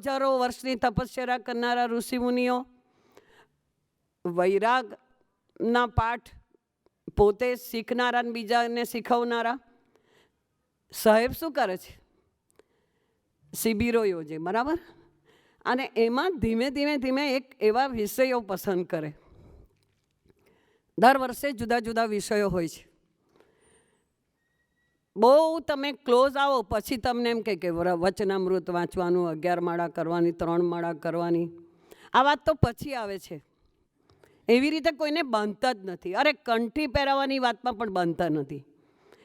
હજારો વર્ષની તપશ્ચર્યા કરનારા ઋષિમુનિઓ, વૈરાગના પાઠ પોતે શીખનારા અને બીજાને શીખવનારા સાહેબ શું કરે છે? શિબિરો યોજે, બરાબર? અને એમાં ધીમે ધીમે એક એવા વિષયો પસંદ કરે. દર વર્ષે જુદા જુદા વિષયો હોય છે. બહુ તમે ક્લોઝ આવો પછી તમને એમ કે વચનામૃત વાંચવાનું, 11 માળા કરવાની, 3 માળા કરવાની, આ વાત તો પછી આવે છે. એવી રીતે કોઈને બાંધતા જ નથી. અરે કંઠી પહેરાવવાની વાતમાં પણ બાંધતા નથી.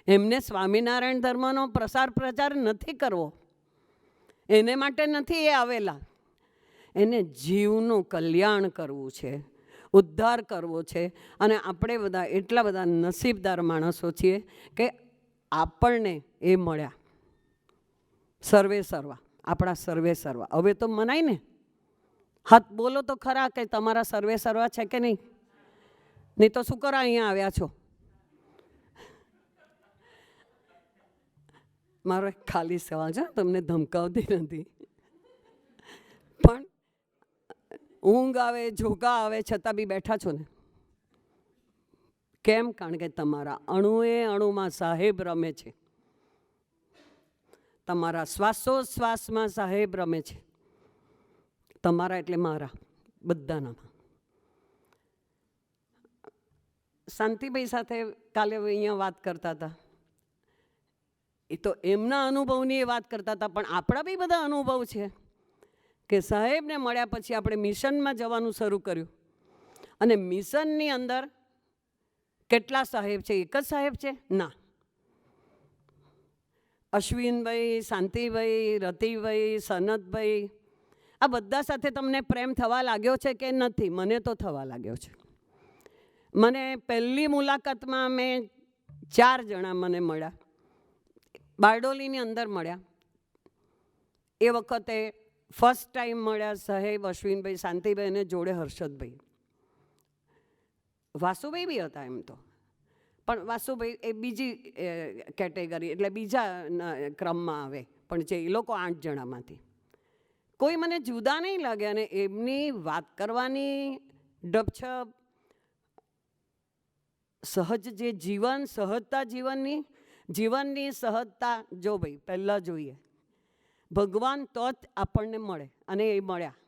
એમને સ્વામિનારાયણ ધર્મનો પ્રચાર નથી કરવો, એને માટે નથી એ આવેલા. એને જીવનું કલ્યાણ કરવું છે, ઉદ્ધાર કરવો છે. અને આપણે બધા એટલા બધા નસીબદાર માણસો છીએ કે આપણને એ મળ્યા. સર્વે સર્વા, આપણા સર્વે સર્વા. હવે તો મનાય ને, હાથ બોલો તો ખરા કે તમારા સર્વે સર્વા છે કે નહીં. નહીં તો શું કરો અહીંયા આવ્યા છો? મારો એક ખાલી સવાલ છે, તમને ધમકાવતી નથી, પણ ઊંઘ આવે, જોગા આવે, છતાં બી બેઠા છો ને કેમ? કારણ કે તમારા અણુએ અણુમાં સાહેબ રમે છે. તમારા શ્વાસોશ્વાસમાં સાહેબ રમે છે. તમારા એટલે મારા, બધાનામાં. શાંતિભાઈ સાથે કાલે અહીંયા વાત કરતા હતા. એ તો એમના અનુભવની એ વાત કરતા હતા, પણ આપણા બી બધા અનુભવ છે કે સાહેબને મળ્યા પછી આપણે મિશનમાં જવાનું શરૂ કર્યું. અને મિશનની અંદર કેટલા સાહેબ છે? એક જ સાહેબ છે? ના. અશ્વિનભાઈ, શાંતિભાઈ, રતિભાઈ, સનતભાઈ, આ બધા સાથે તમને પ્રેમ થવા લાગ્યો છે કે નથી? મને તો થવા લાગ્યો છે. મને પહેલી મુલાકાતમાં મેં 4 જણા મને મળ્યા, બારડોલીની અંદર મળ્યા. એ વખતે ફર્સ્ટ ટાઈમ મળ્યા સાહેબ, અશ્વિનભાઈ, શાંતિભાઈ અને જોડે હર્ષદભાઈ. વાસુભાઈ બી હતા એમ તો, પણ વાસુભાઈ એ બીજી કેટેગરી, એટલે બીજા ક્રમમાં આવે. પણ જે એ લોકો 8 જણામાંથી કોઈ મને જુદા નહીં લાગે. અને એમની વાત કરવાની ડબછબ, સહજ જે જીવન, સહજતા જીવનની સહજતા, જો ભાઈ પહેલાં જોઈએ ભગવાન તો જ આપણને મળે, અને એ મળ્યા.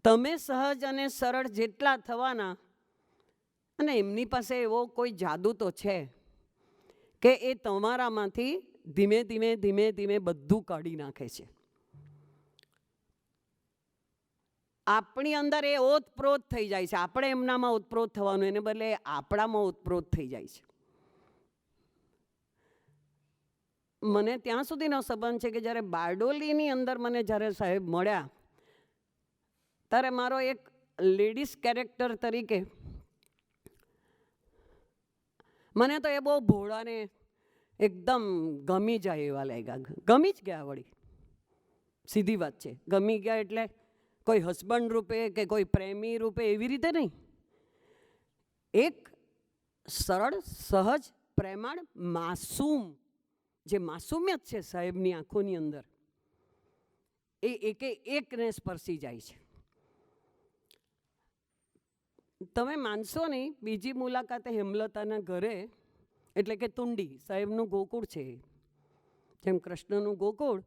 તમે સહજ અને સરળ જેટલા થવાના, અને એમની પાસે એવો કોઈ જાદુ તો છે કે એ તમારામાંથી ધીમે ધીમે બધું કાઢી નાખે છે. આપણી અંદર એ ઓતપ્રોત થઈ જાય છે. આપણે એમનામાં ઓતપ્રોત થવાનું, એને બદલે આપણામાં ઓતપ્રોત થઈ જાય છે. મને ત્યાં સુધીનો સંબંધ છે કે જ્યારે બારડોલીની અંદર મને જ્યારે સાહેબ મળ્યા, ત્યારે મારો એક લેડીઝ કેરેક્ટર તરીકે મને તો એ બહુ ભોળાને એકદમ ગમી જાય એવા લાગ્યા. ગમી જ ગયા વળી, સીધી વાત છે. ગમી ગયા એટલે કોઈ હસબન્ડ રૂપે કે કોઈ પ્રેમી રૂપે એવી રીતે નહીં. એક સરળ, સહજ, પ્રેમાળ, માસૂમ, જે માસૂમિયત છે સાહેબની આંખોની અંદર, એ એકને સ્પર્શી જાય છે. તમે માનશો નહીં, બીજી મુલાકાતે હેમલતાના ઘરે, એટલે કે તુંડી, સાહેબનું ગોકુળ છે. જેમ કૃષ્ણનું ગોકુળ,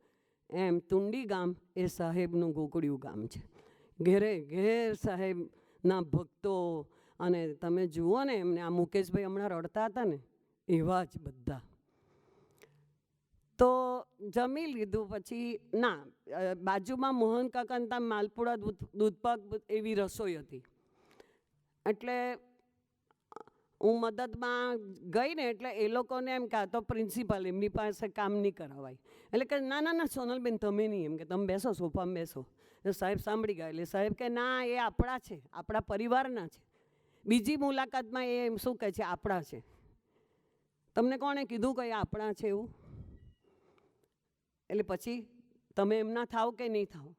એમ તુંડી ગામ એ સાહેબનું ગોકુળિયું ગામ છે. ઘેરે ઘેર સાહેબના ભક્તો. અને તમે જુઓ ને એમને, આ મુકેશભાઈ હમણાં રડતા હતા ને, એવા જ બધા. તો જમી લીધું પછી બાજુમાં મોહન કાકાને ત્યાં માલપુડા દૂધપાક એવી રસોઈ હતી. એટલે હું મદદમાં ગઈ ને એટલે એ લોકોને એમ કે આ તો પ્રિન્સિપાલ, એમની પાસે કામ નહીં કરાવાય. એટલે કે ના ના ના સોનલબેન તમે નહીં, એમ કે તમે બેસો, સોફામાં બેસો. તો સાહેબ સાંભળી ગયા. એટલે સાહેબ કે ના, એ આપણા છે, આપણા પરિવારના છે. બીજી મુલાકાતમાં એ એમ શું કહે છે, આપણા છે. તમને કોણે કીધું કે આપણા છે એવું? એટલે પછી તમે એમના થાવ કે નહીં થાવ.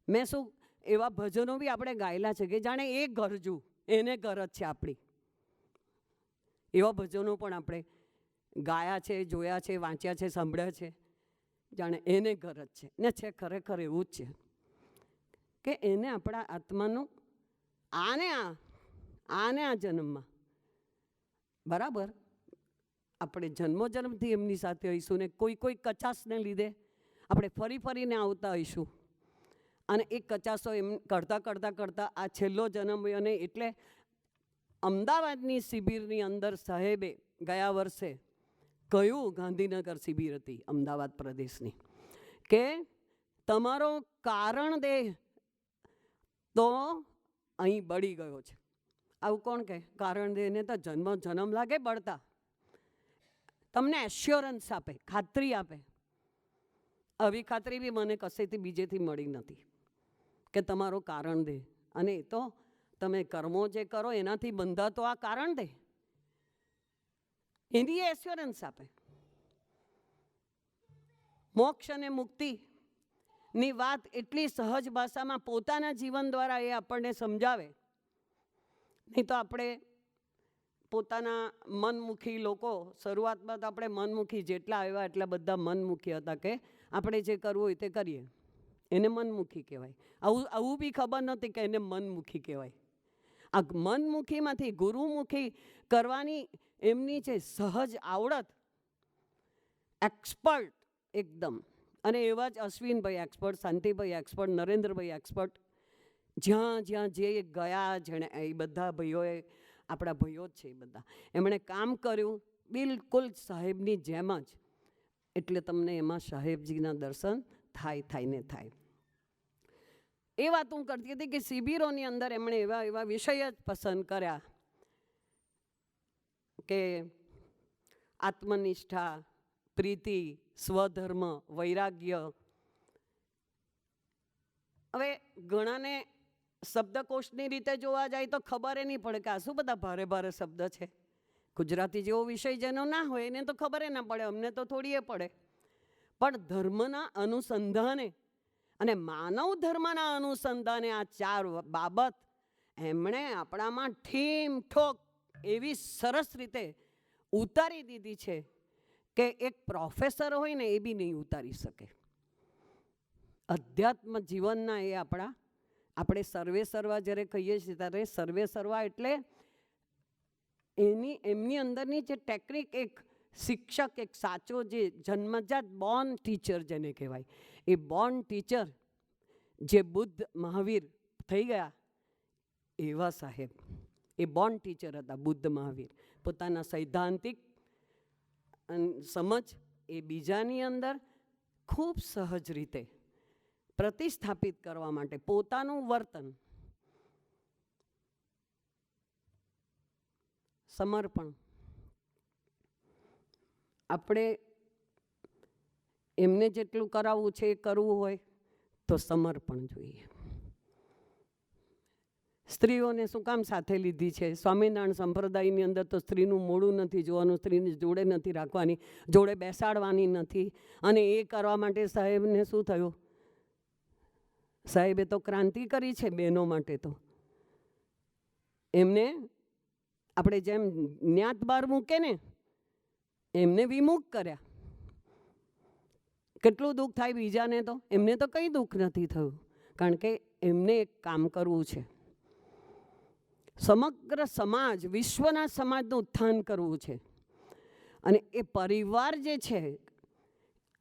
મેં શું એવા ભજનો બી આપણે ગાયેલા છે કે જાણે એ ગરજુ એને ગરજ છે આપણી. એવા ભજનો પણ આપણે ગાયા છે, જોયા છે, વાંચ્યા છે, સાંભળ્યા છે, જાણે એને ગરજ છે. ને છે ખરેખર એવું જ છે કે એને આપણા આત્માનું આને આ જન્મમાં બરાબર આપણે જન્મોજન્મથી એમની સાથે હોઈશું ને કોઈ કચાશને લીધે આપણે ફરીને આવતા હોઈશું. અને એ કચાશો એમ કરતાં આ છેલ્લો જન્મ. અને એટલે અમદાવાદની શિબિરની અંદર સાહેબે ગયા વર્ષે કહ્યું, ગાંધીનગર શિબિર હતી અમદાવાદ પ્રદેશની, કે તમારો કારણ દેહ તો અહીં બળી ગયો છે. આવું કોણ કહે? કારણ દેહને તો જન્મ લાગે બળતા. તમને એશ્યોરન્સ આપે, ખાતરી આપે. આવી ખાતરી બી મને કશેથી બીજેથી મળી નથી કે તમારો કારણ દેહ. અને એ તો તમે કર્મો જે કરો એનાથી બંધાતો આ કારણ દેહ, એની એશ્યોરન્સ આપે. મોક્ષ અને મુક્તિની વાત એટલી સહજ ભાષામાં પોતાના જીવન દ્વારા એ આપણને સમજાવે. નહીં તો આપણે પોતાના મનમુખી લોકો, શરૂઆતમાં તો આપણે મનમુખી જેટલા આવ્યા એટલા બધા મનમુખી હતા કે આપણે જે કરવું હોય તે કરીએ. એને મનમુખી કહેવાય. આવું બી ખબર નહોતી કે એને મનમુખી કહેવાય. આ મનમુખીમાંથી ગુરુમુખી કરવાની એમની જે સહજ આવડત, એક્સપર્ટ એકદમ. અને એવા જ Ashwinbhai expert, Shantibhai expert, Narendrabhai expert, જ્યાં જે ગયા જેણે, એ બધા ભાઈઓએ, આપણા ભાઈઓ જ છે એ બધા, એમણે કામ કર્યું બિલકુલ સાહેબની જેમ જ. એટલે તમને એમાં સાહેબજીના દર્શન થાય ને થાય. એ વાત હું કરતી હતી કે શિબિરોની અંદર એમણે એવા વિષય જ પસંદ કર્યા કે આત્મનિષ્ઠા, પ્રીતિ, સ્વધર્મ, વૈરાગ્ય. હવે ઘણાને શબ્દકોશની રીતે જોવા જાય તો ખબર નહીં પડે કે આ શું બધા ભારે શબ્દ છે. ગુજરાતી જેવો વિષય જેનો ના હોય એને તો ખબર ના પડે, અમને તો થોડી એ પડે. પણ ધર્મના અનુસંધાને અને માનવ ધર્મના અનુસંધાને આ 4 બાબત એમણે આપણામાં ઠીમ ઠોક એવી સરસ રીતે ઉતારી દીધી છે કે એક પ્રોફેસર હોય ને એ બી નહીં ઉતારી શકે. અધ્યાત્મ જીવનના એ આપણે સર્વે સર્વા જ્યારે કહીએ છીએ ત્યારે સર્વે સર્વા એટલે એમની અંદરની જે ટેકનિક, એક શિક્ષક, એક સાચો જે જન્મજાત બોર્ન ટીચર જેને કહેવાય, એ બોર્ન ટીચર જે બુદ્ધ મહાવીર થઈ ગયા એવા સાહેબ એ બોર્ન ટીચર હતા. બુદ્ધ મહાવીર પોતાના સૈદ્ધાંતિક સમજ એ બીજાની અંદર ખૂબ સહજ રીતે પ્રતિસ્થાપિત કરવા માટે પોતાનું વર્તન, સમર્પણ. આપણે એમને જેટલું કરાવવું છે એ કરવું હોય તો સમર્પણ જોઈએ. સ્ત્રીઓને શું કામ સાથે લીધી છે? સ્વામિનારાયણ સંપ્રદાયની અંદર તો સ્ત્રીનું મોઢું નથી જોવાનું, સ્ત્રીની જોડે નથી રાખવાની, જોડે બેસાડવાની નથી. અને એ કરવા માટે સાહેબને શું થયું? સાહેબે તો ક્રાંતિ કરી છે બહેનો માટે. તો એમને આપણે જેમ જ્ઞાત બહાર મૂકે ને એમને વિમુખ કર્યા. કેટલું દુઃખ થાય બીજાને, તો એમને તો કંઈ દુઃખ નથી થયું, કારણ કે એમને એક કામ કરવું છે. સમગ્ર સમાજ, વિશ્વના સમાજનું ઉત્થાન કરવું છે. અને એ પરિવાર જે છે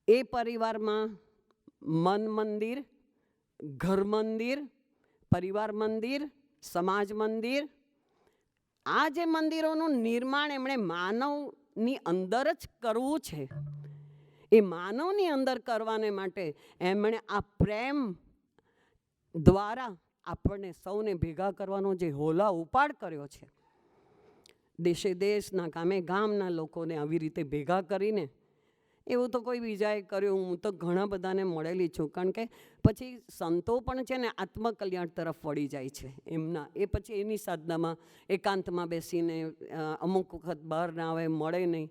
એ પરિવારમાં મન મંદિર, ઘર મંદિર, પરિવાર મંદિર, સમાજ મંદિર, આ જે મંદિરોનું નિર્માણ એમણે માનવની અંદર જ કરવું છે. એ માનવની અંદર કરવાને માટે એમણે આ પ્રેમ દ્વારા આપણને સૌને ભેગા કરવાનો જે હોલા ઉપાડ કર્યો છે, દેશે દેશના ગામે ગામના લોકોને આવી રીતે ભેગા કરીને, એવું તો કોઈ બીજાએ કર્યું. હું તો ઘણા બધાને મળેલી છું, કારણ કે પછી સંતો પણ છે ને આત્મકલ્યાણ તરફ વળી જાય છે એમના, એ પછી એની સાધનામાં એકાંતમાં બેસીને અમુક વખત બહાર ના આવે, મળે નહીં.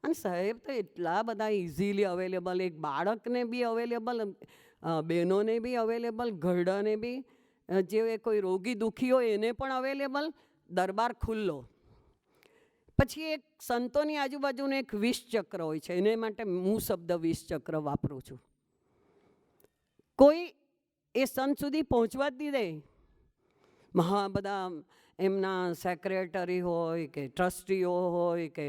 અને સાહેબ તો એટલા બધા ઇઝીલી અવેલેબલ, એક બાળકને બી અવેલેબલ, બહેનોને બી અવેલેબલ, ઘરડાને બી, જે કોઈ રોગી દુઃખી હોય એને પણ અવેલેબલ, દરબાર ખુલ્લો. પછી એક સંતોની આજુબાજુનું એક વિષચક્ર હોય છે, એને માટે હું શબ્દ વિષચક્ર વાપરું છું. કોઈ એ સંત સુધી પહોંચવા જ દીધે, બધા એમના સેક્રેટરી હોય કે ટ્રસ્ટીઓ હોય કે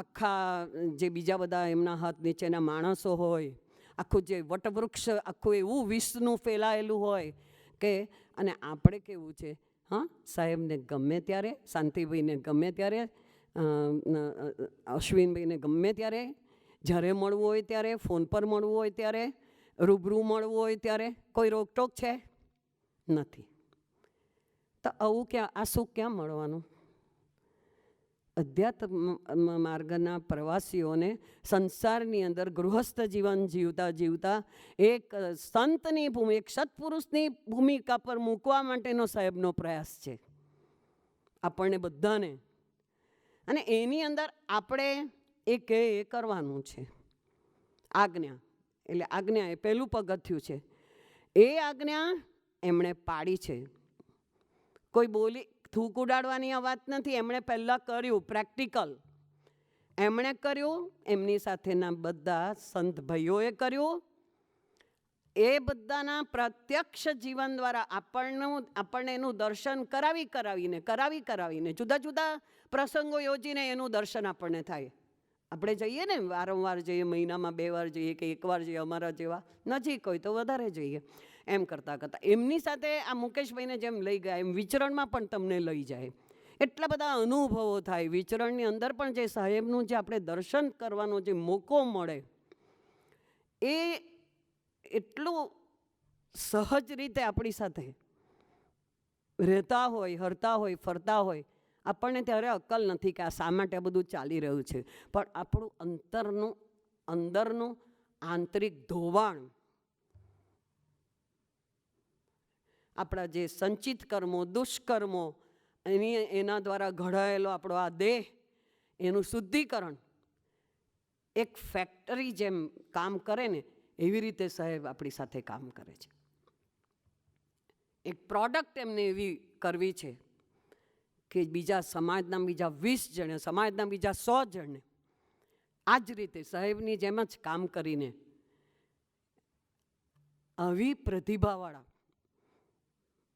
આખા જે બીજા બધા એમના હાથ નીચેના માણસો હોય, આખું જે વટવૃક્ષ આખું એવું વિષનું ફેલાયેલું હોય કે, અને આપણે કેવું છે, હા સાહેબને ગમે ત્યારે, શાંતિભાઈને ગમે ત્યારે, અશ્વિનભાઈને ગમે ત્યારે, જ્યારે મળવું હોય ત્યારે, ફોન પર મળવું હોય ત્યારે, રૂબરૂ મળવું હોય ત્યારે કોઈ રોકટોક છે નથી. તો આવું ક્યાં, આ સુખ ક્યાં મળવાનું? અધ્યાત્મ માર્ગના પ્રવાસીઓને સંસારની અંદર ગૃહસ્થ જીવન જીવતા જીવતા એક સંતની ભૂમિ, એક સત્પુરુષની ભૂમિકા પર મૂકવા માટેનો સાહેબનો પ્રયાસ છે આપણને બધાને. અને એની અંદર આપણે એક એ કરવાનું છે, આજ્ઞા. એટલે આજ્ઞા એ પહેલું પગથિયું છે. એ આજ્ઞા એમણે પાડી છે. કોઈ બોલી થૂક ઉડાડવાની આ વાત નથી, એમણે પહેલાં કર્યું પ્રેક્ટિકલ. એમણે કર્યું, એમની સાથેના બધા સંત ભાઈઓએ કર્યું. એ બધાના પ્રત્યક્ષ જીવન દ્વારા આપણને એનું દર્શન કરાવીને જુદા જુદા પ્રસંગો યોજીને એનું દર્શન આપણને થાય. આપણે જઈએ ને, વારંવાર જઈએ, મહિનામાં 2 વાર જઈએ કે 1 વાર જઈએ, અમારા જેવા નજીક હોય તો વધારે જઈએ. એમ કરતાં એમની સાથે આ મુકેશભાઈને જેમ લઈ ગયા એમ વિચરણમાં પણ તમને લઈ જાય. એટલા બધા અનુભવો થાય વિચરણની અંદર પણ. જે સાહેબનું જે આપણે દર્શન કરવાનો જે મોકો મળે એ એટલું સહજ રીતે આપણી સાથે રહેતા હોય, હરતા હોય, ફરતા હોય. આપણને ત્યારે અક્કલ નથી કે આ શા માટે આ બધું ચાલી રહ્યું છે, પણ આપણું અંદરનું આંતરિક ધોવાણ, આપણા જે સંચિત કર્મો, દુષ્કર્મો, એના દ્વારા ઘડાયેલો આપણો આ દેહ, એનું શુદ્ધિકરણ એક ફેક્ટરી જેમ કામ કરે ને, એવી રીતે સાહેબ આપણી સાથે કામ કરે છે. એક પ્રોડક્ટ એમને એવી કરવી છે કે બીજા સમાજના બીજા 20 જણે, સમાજના બીજા 100 જણને આ જ રીતે સાહેબની જેમ જ કામ કરીને આવી પ્રતિભાવાળા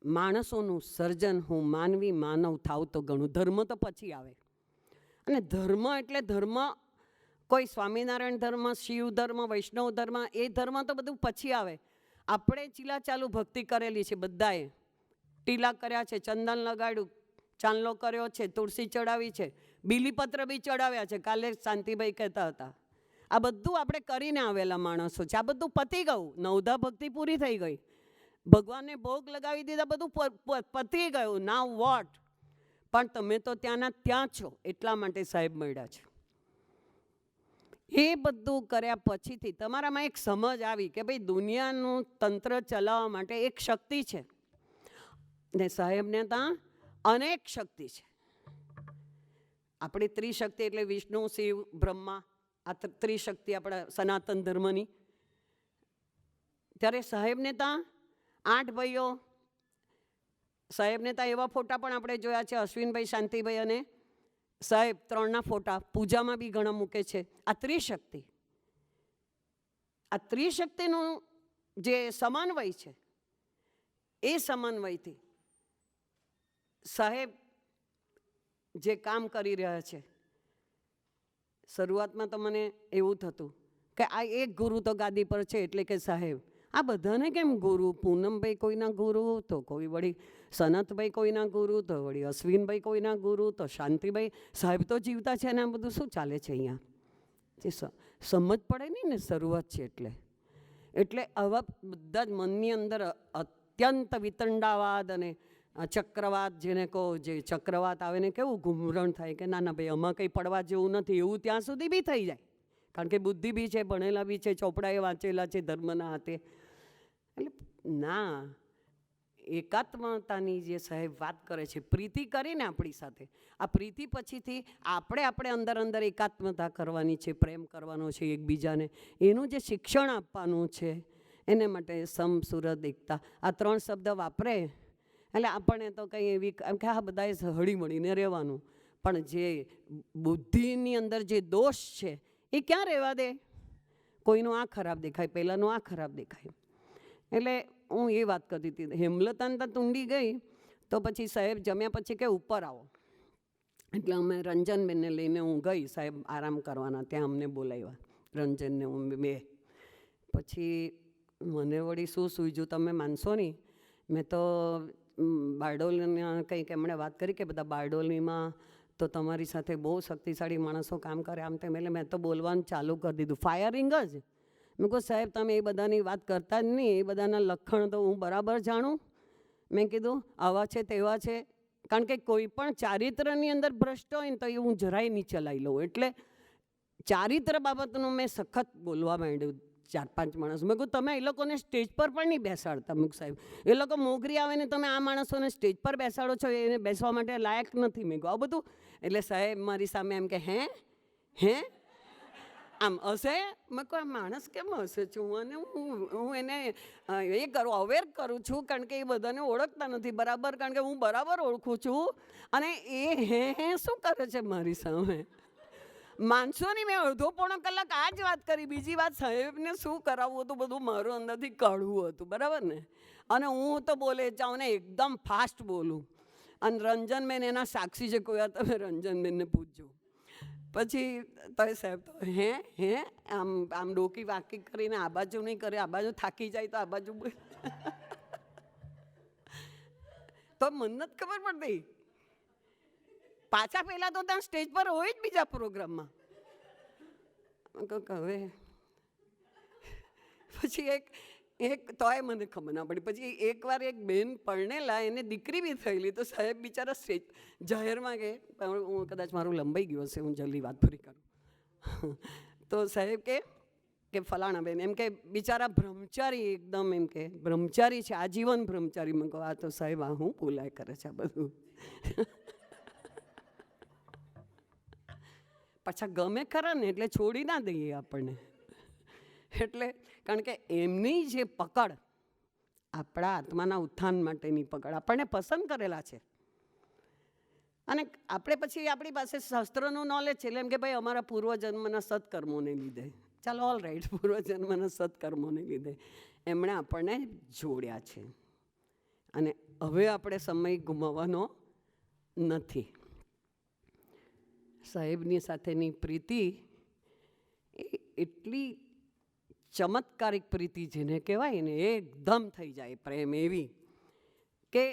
માણસોનું સર્જન હું માનવી માનવ થાવ તો ઘણું. ધર્મ તો પછી આવે. અને ધર્મ એટલે ધર્મ કોઈ સ્વામિનારાયણ ધર્મ, શિવ ધર્મ, વૈષ્ણવ ધર્મ, એ ધર્મ તો બધું પછી આવે. આપણે ચીલા ચાલુ ભક્તિ કરેલી છે બધાએ, ટીલા કર્યા છે, ચંદન લગાડ્યું, ચાંદલો કર્યો છે, તુલસી ચડાવી છે, બીલીપત્ર બી ચડાવ્યા છે. કાલે શાંતિભાઈ કહેતા હતા આ બધું આપણે કરીને આવેલા માણસો છે. આ બધું પતી ગયું, નવધા ભક્તિ પૂરી થઈ ગઈ, ભગવાનને ભોગ લગાવી દીધા, બધું પતી ગયું. નાવ વોટ? પણ તમે તો ત્યાંના ત્યાં છો, એટલા માટે સાહેબ મળ્યા છે. એ બધું કર્યા પછીથી તમારામાં એક સમજ આવી કે ભાઈ દુનિયાનું તંત્ર ચલાવવા માટે એક શક્તિ છે, ને સાહેબને ત્યાં અનેક શક્તિ છે. આપણી ત્રિશક્તિ એટલે વિષ્ણુ, શિવ, બ્રહ્મા, આ ત્રિશક્તિ આપણા સનાતન ધર્મની. ત્યારે સાહેબને ત્યાં 8 ભાઈઓ, સાહેબને ત્યાં એવા ફોટા પણ આપણે જોયા છે, અશ્વિનભાઈ, શાંતિભાઈ અને સાહેબ, 3ના ફોટા પૂજામાં બી ઘણા મૂકે છે. આ ત્રિશક્તિનું જે સમન્વય છે, એ સમન્વયથી સાહેબ જે કામ કરી રહ્યા છે. શરૂઆતમાં તો મને એવું થતું કે આ એક ગુરુ તો ગાદી પર છે એટલે કે સાહેબ, આ બધાને કેમ ગુરુ? પૂનમભાઈ કોઈના ગુરુ, તો કોઈ વળી સનતભાઈ કોઈના ગુરુ, તો વળી અશ્વિનભાઈ કોઈના ગુરુ, તો શાંતિભાઈ. સાહેબ તો જીવતા છે ને આ બધું શું ચાલે છે અહીંયા? જે સમજ પડે નહીં ને શરૂઆત છે એટલે આવા બધા જ મનની અંદર અત્યંત વિતંડાવાદ અને ચક્રવાત જેને કહો, જે ચક્રવાત આવે ને કેવું ઘૂમરણ થાય કે ના ના ભાઈ આમાં કંઈ પડવા જેવું નથી, એવું ત્યાં સુધી બી થઈ જાય. કારણ કે બુદ્ધિ બી છે, ભણેલા બી છે, ચોપડાએ વાંચેલા છે ધર્મના હાથે. એટલે ના, એકાત્મતાની જે સાહેબ વાત કરે છે, પ્રીતિ કરીને આપણી સાથે, આ પ્રીતિ પછીથી આપણે અંદર એકાત્મતા કરવાની છે, પ્રેમ કરવાનો છે એકબીજાને, એનું જે શિક્ષણ આપવાનું છે. એને માટે સમ સુરત એકતા આ 3 શબ્દ વાપરે એટલે આપણને તો કંઈ એવી એમ કે આ બધાએ હળી મળીને રહેવાનું, પણ જે બુદ્ધિની અંદર જે દોષ છે એ ક્યાં રહેવા દે? કોઈનું આ ખરાબ દેખાય, પહેલાંનું આ ખરાબ દેખાય. એટલે હું એ વાત કરતી હતી, હેમલતાને તો તુંડી ગઈ તો પછી સાહેબ જમ્યા પછી કે ઉપર આવો, એટલે અમે રંજનબેનને લઈને હું ગઈ. સાહેબ આરામ કરવાના, ત્યાં અમને બોલાવ્યા, રંજનને હું બે. પછી મને વળી શું સૂઝ્યું તમે માનશો નહીં, મેં તો બારડોલીના કંઈક એમણે વાત કરી કે બધા બારડોલીમાં તો તમારી સાથે બહુ શક્તિશાળી માણસો કામ કરે આમ તેમ, એટલે મેં તો બોલવાનું ચાલુ કરી દીધું, ફાયરિંગ જ. મેં કહું સાહેબ તમે એ બધાની વાત કરતા જ નહીં, એ બધાના લક્ષણ તો હું બરાબર જાણું. મેં કીધું આવા છે તેવા છે, કારણ કે કોઈ પણ ચારિત્રની અંદર ભ્રષ્ટ હોય ને તો એ હું જરાય નહીં ચલાવી લઉં. એટલે ચારિત્ર બાબતનું મેં સખત બોલવા માંડ્યું 4-5 માણસ. મેં કહું તમે એ લોકોને સ્ટેજ પર પણ નહીં બેસાડતા. મેં સાહેબ એ લોકો મોગરી આવે ને તમે આ માણસોને સ્ટેજ પર બેસાડો છો, એને બેસવા માટે લાયક નથી. મેં કહું આ બધું. એટલે સાહેબ મારી સામે એમ કે હે આમ હશે. મેં કહું આ માણસ કેમ હશે છું? અને હું એને એ કરું, અવેર કરું છું, કારણ કે એ બધાને ઓળખતા નથી બરાબર, કારણ કે હું બરાબર ઓળખું છું. અને એ હે શું કરે છે મારી સામે? માનસો નહીં, મેં અડધો પોણો કલાક આ જ વાત કરી. બીજી વાત સાહેબને શું કરાવવું હતું બધું મારું અંદરથી કાઢવું હતું, બરાબર ને. અને હું તો બોલે જાઉં ને એકદમ ફાસ્ટ બોલું. અને રંજનબેન એના સાક્ષી છે, કોઈ વાર તમે રંજનબેનને પૂછજો. પછી તો સાહેબ તો હે આમ ડોકી વાકી કરીને આ બાજુ નહીં કરે, આ બાજુ થાકી જાય તો આ બાજુ તો મને નથી ખબર પડતી. પાછા પહેલાં તો ત્યાં સ્ટેજ પર હોય જ બીજા પ્રોગ્રામમાં. હવે પછી એક તોય મને ખબર ના પડી. પછી એકવાર એક બેન પરણેલા, એને દીકરી બી થયેલી, તો સાહેબ બિચારા સ્ટેજ જાહેરમાં કે હું કદાચ મારું લંબાઈ ગયું હશે, હું જલ્દી વાત પૂરી કરું. તો સાહેબ કે ફલાણા બેન એમ કે બિચારા બ્રહ્મચારી, એકદમ એમ કે બ્રહ્મચારી છે, આજીવન બ્રહ્મચારી. મેં કહું આ તો સાહેબ આ હું બોલાય કરે છે આ બધું. પાછા ગમે ખરા ને એટલે છોડી ના દઈએ આપણને. એટલે કારણ કે એમની જે પકડ, આપણા આત્માના ઉત્થાન માટેની પકડ, આપણને પસંદ કરેલા છે. અને આપણે પછી આપણી પાસે શાસ્ત્રનું નોલેજ છે, એટલે એમ કે ભાઈ અમારા પૂર્વજન્મના સત્કર્મોને લીધે, ચાલો ઓલ રાઈટ, પૂર્વજન્મના સત્કર્મોને લીધે એમણે આપણને જોડ્યા છે. અને હવે આપણે સમય ગુમાવવાનો નથી. સાહેબની સાથેની પ્રીતિ એ એટલી ચમત્કારિક પ્રીતિ જેને કહેવાય ને, એકદમ થઈ જાય પ્રેમ એવી કે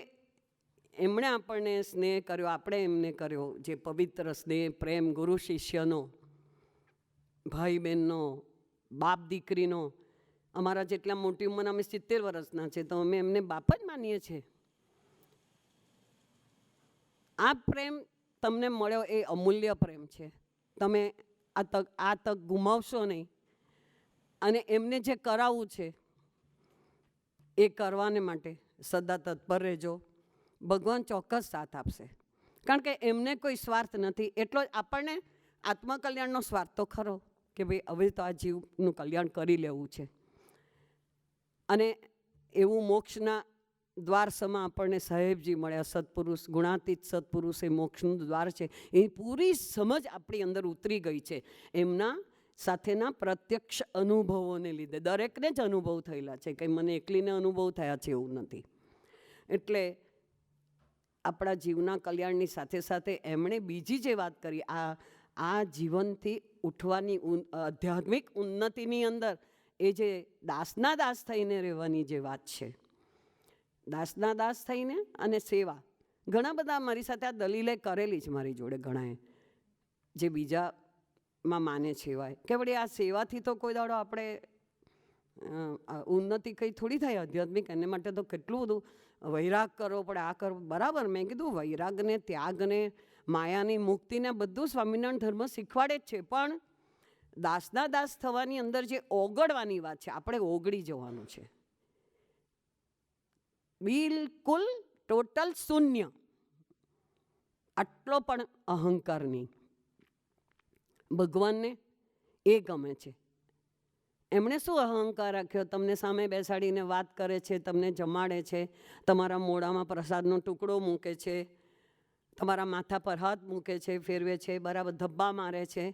એમણે આપણને સ્નેહ કર્યો, આપણે એમને કર્યો. જે પવિત્ર સ્નેહ પ્રેમ ગુરુ શિષ્યનો, ભાઈ બહેનનો, બાપ દીકરીનો. અમારા જેટલા મોટી ઉંમરના અમે 70 વર્ષના છે, તો અમે એમને બાપ જ માનીએ છીએ. આ પ્રેમ તમને મળ્યો એ અમૂલ્ય પ્રેમ છે. તમે આ તક ગુમાવશો નહીં. અને એમને જે કરાવવું છે એ કરવાને માટે સદા તત્પર રહેજો. ભગવાન ચોક્કસ સાથ આપશે, કારણ કે એમને કોઈ સ્વાર્થ નથી. એટલો જ આપણને આત્મકલ્યાણનો સ્વાર્થ તો ખરો કે ભાઈ હવે તો આ જીવનું કલ્યાણ કરી લેવું છે. અને એવું મોક્ષના દ્વાર સમા આપણને સાહેબજી મળ્યા, સત્પુરુષ, ગુણાતીત સત્પુરુષ. એ મોક્ષનું દ્વાર છે, એ પૂરી સમજ આપણી અંદર ઉતરી ગઈ છે એમના સાથેના પ્રત્યક્ષ અનુભવોને લીધે. દરેકને જ અનુભવ થયેલા છે, કંઈ મને એકલીને અનુભવ થયા છે એવું નથી. એટલે આપણા જીવના કલ્યાણની સાથે સાથે એમણે બીજી જે વાત કરી, આ જીવનથી ઉઠવાની આધ્યાત્મિક ઉન્નતિની અંદર એ જે દાસના દાસ થઈને રહેવાની જે વાત છે, દાસના દાસ થઈને અને સેવા. ઘણા બધા મારી સાથે આ દલીલે કરેલી છે મારી જોડે, ઘણાએ જે બીજા માં માને છે એવા કે વળી આ સેવાથી તો કોઈ દાડો આપણે ઉન્નતિ કંઈ થોડી થાય આધ્યાત્મિક, એને માટે તો કેટલું બધું વૈરાગ કરવો પડે, આ કરવું. બરાબર, મેં કીધું વૈરાગને, ત્યાગને, માયાની મુક્તિને બધું સ્વામિનારાયણ ધર્મ શીખવાડે જ છે. પણ દાસના દાસ થવાની અંદર જે ઓગળવાની વાત છે, આપણે ઓગળી જવાનું છે, બિલકુલ ટોટલ શૂન્ય, આટલો પણ અહંકાર નહીં. ભગવાનને એ ગમે છે. એમણે શું અહંકાર રાખ્યો? તમને સામે બેસાડીને વાત કરે છે, તમને જમાડે છે, તમારા મોઢામાં પ્રસાદનો ટુકડો મૂકે છે, તમારા માથા પર હાથ મૂકે છે, ફેરવે છે, બરાબર ધબ્બા મારે છે.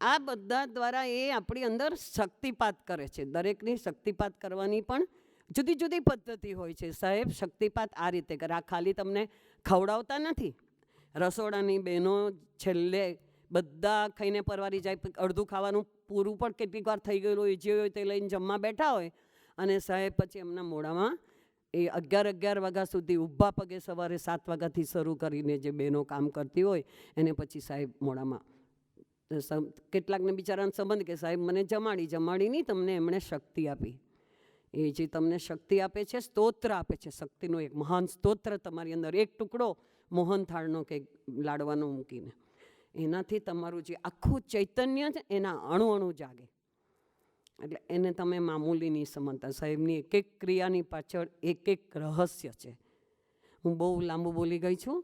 આ બધા દ્વારા એ આપણી અંદર શક્તિપાત કરે છે. દરેકની શક્તિપાત કરવાની પણ જુદી જુદી પદ્ધતિ હોય છે. સાહેબ શક્તિપાત આ રીતે કરે. આ ખાલી તમને ખવડાવતા નથી. રસોડાની બહેનો છેલ્લે બધા ખાઈને પરવારી જાય, અડધું ખાવાનું પૂરું પણ કેટલીક વાર થઈ ગયેલું હોય, જે હોય તે લઈને જમવા બેઠા હોય, અને સાહેબ પછી એમના મોઢામાં એ 11 વાગ્યા સુધી ઊભા પગે સવારે 7 વાગ્યાથી શરૂ કરીને જે બહેનો કામ કરતી હોય એને પછી સાહેબ મોઢામાં કેટલાકને બિચારાને સંબંધ કે સાહેબ મને જમાડી નહીં, તમને એમણે શક્તિ આપી. એ જે તમને શક્તિ આપે છે, સ્તોત્ર આપે છે, શક્તિનો એક મહાન સ્તોત્ર તમારી અંદર, એક ટુકડો મોહનથાળનો કે લાડવાનો મૂકીને, એનાથી તમારું જે આખું ચૈતન્ય છે એના અણુ અણુ જાગે. એટલે એને તમે મામૂલી નહીં સમજતા. સાહેબની એક એક ક્રિયાની પાછળ એક એક રહસ્ય છે. હું બહુ લાંબુ બોલી ગઈ છું,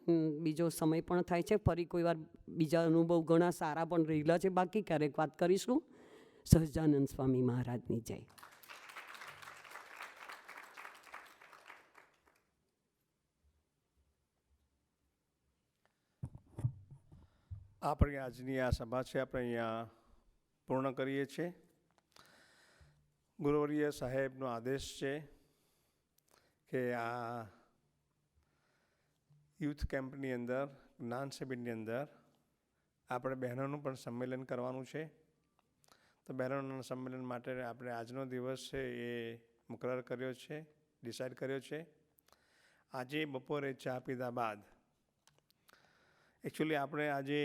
બીજો સમય પણ થાય છે. ફરી કોઈ વાર બીજા અનુભવ ઘણા સારા પણ રહેલા છે, બાકી ક્યારેક વાત કરીશું. સહજાનંદ સ્વામી મહારાજની જય. આપણી આજની આ સભા છે આપણે અહીંયા પૂર્ણ કરીએ છીએ. ગુરુવર્ય સાહેબનો આદેશ છે કે આ યુથ કેમ્પની અંદર, જ્ઞાન શિબિરની અંદર આપણે બહેનોનું પણ સંમેલન કરવાનું છે. તો બહેનોના સંમેલન માટે આપણે આજનો દિવસ છે એ મુકરર કર્યો છે, ડિસાઇડ કર્યો છે. આજે બપોરે ચા પીધા બાદ એકચ્યુઅલી આપણે આજે